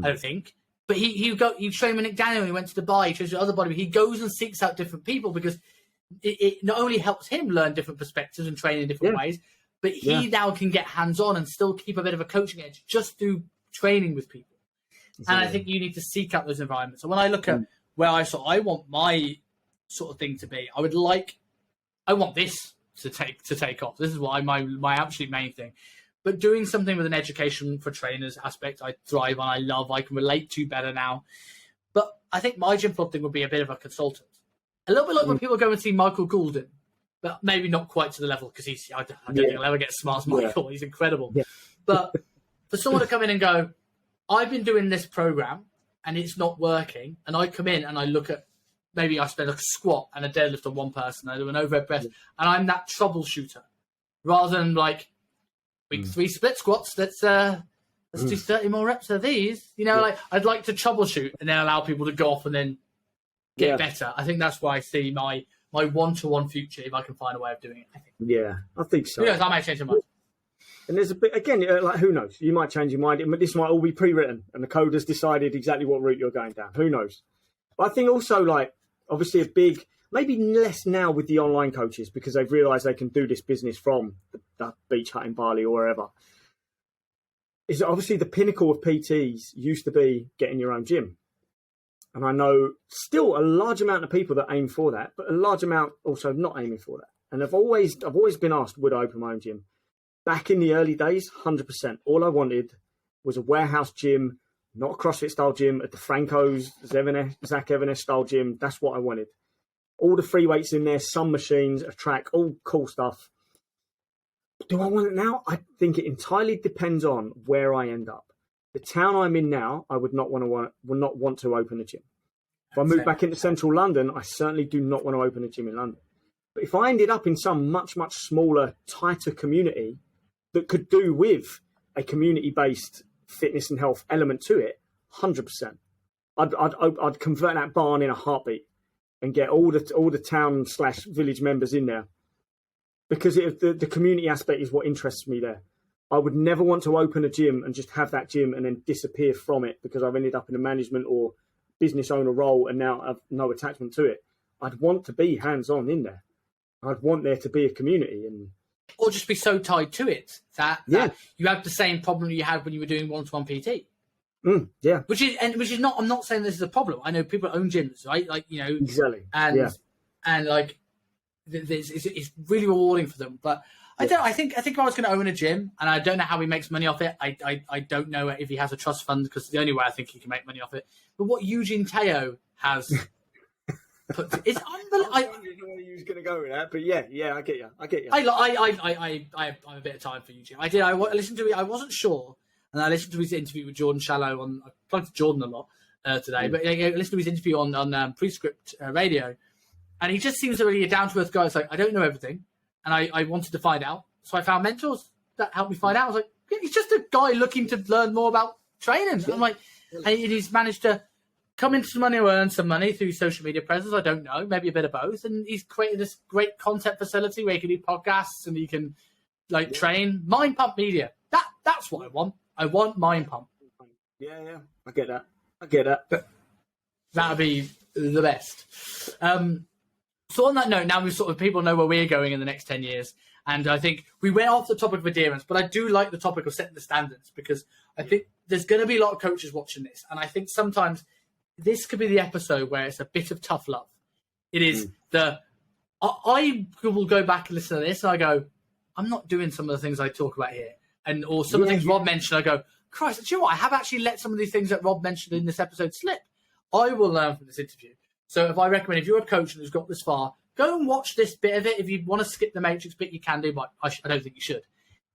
I don't think. But he trained with Nick Daniel, he went to Dubai, he trains with other body. He goes and seeks out different people because it not only helps him learn different perspectives and train in different ways, but he now can get hands-on and still keep a bit of a coaching edge just through training with people. Exactly. And I think you need to seek out those environments. So when I look at where I want my sort of thing to be, I want this to take off. This is what my absolute main thing. But doing something with an education for trainers aspect, I thrive on, I love, I can relate to better now. But I think my gym floor thing would be a bit of a consultant. A little bit like when people go and see Michael Goulden, but maybe not quite to the level, because I don't think I'll ever get as smart as Michael. He's incredible. Yeah. But for someone to come in and go, I've been doing this program and it's not working, and I come in and I look at maybe I spend a squat and a deadlift on one person, I do an overhead press, and I'm that troubleshooter, rather than like week 3 split squats. Let's do 30 more reps of these. Like I'd like to troubleshoot and then allow people to go off and then get better. I think that's why I see my one-to-one future if I can find a way of doing it. I think. Yeah, I think so. Who knows? I might change my mind. And there's a bit, again, like who knows? You might change your mind. This might all be pre-written and the code has decided exactly what route you're going down. Who knows? But I think also, like, obviously a big, maybe less now with the online coaches because they've realised they can do this business from the beach hut in Bali or wherever. Is obviously the pinnacle of PTs used to be getting your own gym. And I know still a large amount of people that aim for that, but a large amount also not aiming for that. And I've always been asked, would I open my own gym? Back in the early days, 100%. All I wanted was a warehouse gym, not a CrossFit style gym, at the Franco's, Zach Evans style gym. That's what I wanted. All the free weights in there, some machines, a track, all cool stuff. Do I want it now? I think it entirely depends on where I end up. The town I'm in now, I would not want to open a gym. If I move back into central London, I certainly do not want to open a gym in London. But if I ended up in some much, much smaller, tighter community that could do with a community-based fitness and health element to it, 100%. I'd convert that barn in a heartbeat and get all the town/village members in there, because the community aspect is what interests me there. I would never want to open a gym and just have that gym and then disappear from it because I've ended up in a management or business owner role and now I've no attachment to it. I'd want to be hands-on in there. I'd want there to be a community, or just be so tied to it that you have the same problem you had when you were doing one-to-one PT. Which is not. I'm not saying this is a problem. I know people own gyms, right? Like exactly, and like it's really rewarding for them. But I don't. I think if I was going to own a gym, and I don't know how he makes money off it. I don't know if he has a trust fund, because the only way I think he can make money off it. But what Eugene Teo has it's unbelievable. I don't know where you was going to go with that, but yeah, I get you. I have a bit of time for Eugene. I listened to it. I wasn't sure, and I listened to his interview with Jordan Shallow on. I plugged Jordan a lot today, but I listened to his interview on Prescript Radio, and he just seems a really down to earth guy. It's like, I don't know everything, and I wanted to find out, so I found mentors that helped me find out. I was like, he's just a guy looking to learn more about training. Yeah. I'm like, and he's managed to come into some money or earn some money through social media presence. I don't know, maybe a bit of both. And he's created this great content facility where he can do podcasts and he can train. Mind Pump Media. That's what I want. I want Mind Pump. Yeah. I get that. But that would be the best. So on that note, now people know where we're going in the next 10 years. And I think we went off the topic of adherence, but I do like the topic of setting the standards, because I think there's going to be a lot of coaches watching this. And I think sometimes this could be the episode where it's a bit of tough love. It is I will go back and listen to this and I go, I'm not doing some of the things I talk about here. Or some of the things Rob mentioned, I go, Christ, do you know what? I have actually let some of these things that Rob mentioned in this episode slip. I will learn from this interview. So if you're a coach who's got this far, go and watch this bit of it. If you want to skip the Matrix bit, you can do, but I don't think you should.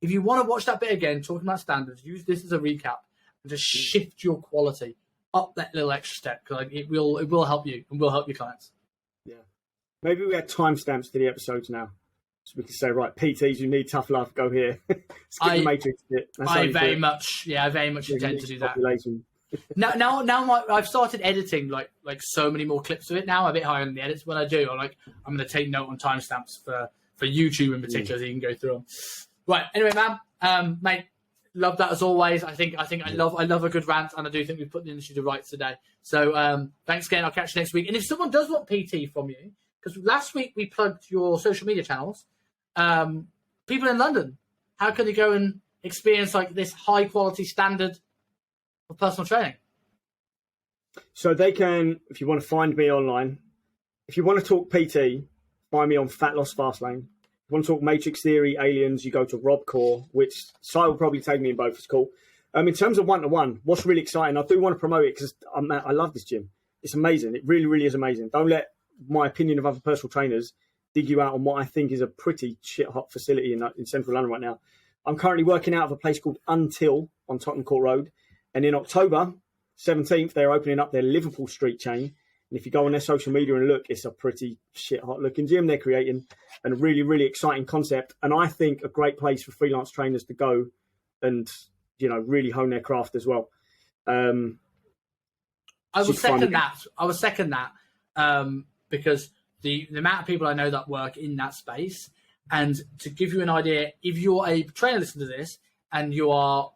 If you want to watch that bit again, talking about standards, use this as a recap and just shift your quality up that little extra step, because it will help you and will help your clients. Yeah. Maybe we had timestamps to the episodes now, so we can say, right, PTs, you need tough love, go here. Skip the Matrix bit. I very much intend to do that. Now I've started editing like so many more clips of it now. I'm a bit higher on the edits. When I do, I'm going to take note on timestamps for YouTube in particular, so you can go through them. Right. Anyway, man, mate, love that as always. I love a good rant, and I do think we've put the industry to rights today. So thanks again. I'll catch you next week. And if someone does want PT from you, because last week we plugged your social media channels, people in London, how can they go and experience this high quality standard of personal training? So they can, if you want to find me online, if you want to talk PT, find me on Fat Loss Fastlane. If you want to talk Matrix Theory, Aliens, you go to Robb Core, which site will probably take me in both. It's cool. In terms of one-to-one, what's really exciting, I do want to promote it because I love this gym. It's amazing. It really, really is amazing. Don't let my opinion of other personal trainers dig you out on what I think is a pretty shit-hot facility in central London right now. I'm currently working out of a place called Until on Tottenham Court Road. And in October 17th, they're opening up their Liverpool Street chain. And if you go on their social media and look, it's a pretty shit hot looking gym they're creating, and a really, really exciting concept. And I think a great place for freelance trainers to go and, really hone their craft as well. I will second that. Because the amount of people I know that work in that space, and to give you an idea, if you're a trainer listening to this and you are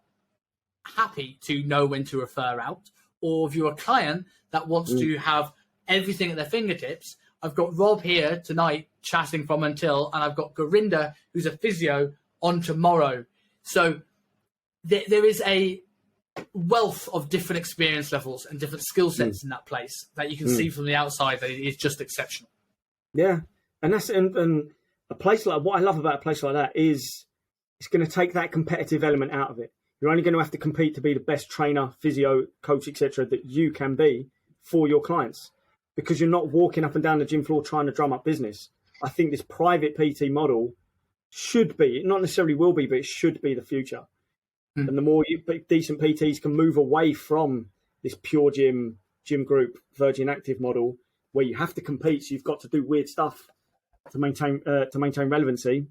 happy to know when to refer out, or if you're a client that wants to have everything at their fingertips, I've got Rob here tonight chatting from Until, and I've got Gorinda, who's a physio, on tomorrow. So there is a wealth of different experience levels and different skill sets in that place that you can see from the outside that it is just exceptional. Yeah, and that's and a place like, what I love about a place like that is it's going to take that competitive element out of it. You're only going to have to compete to be the best trainer, physio, coach, etc. that you can be for your clients, because you're not walking up and down the gym floor trying to drum up business. I think this private PT model should be, not necessarily will be, but it should be the future. And the more decent PTs can move away from this pure gym group, Virgin Active model, where you have to compete, so you've got to do weird stuff to maintain relevancy.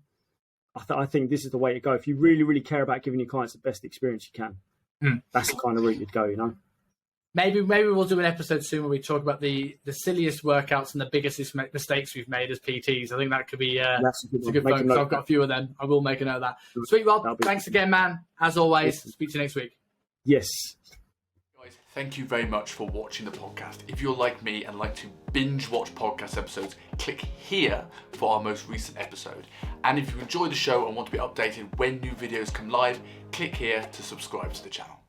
I think this is the way to go. If you really, really care about giving your clients the best experience you can, that's the kind of route you'd go, Maybe we'll do an episode soon where we talk about the silliest workouts and the biggest mistakes we've made as PTs. I think that could be a good focus. I've got a few of them. I will make a note of that. Sweet, Rob. Thanks again, man. As always, speak to you next week. Yes. Guys, thank you very much for watching the podcast. If you're like me and like to binge watch podcast episodes, click here for our most recent episode. And if you enjoy the show and want to be updated when new videos come live, click here to subscribe to the channel.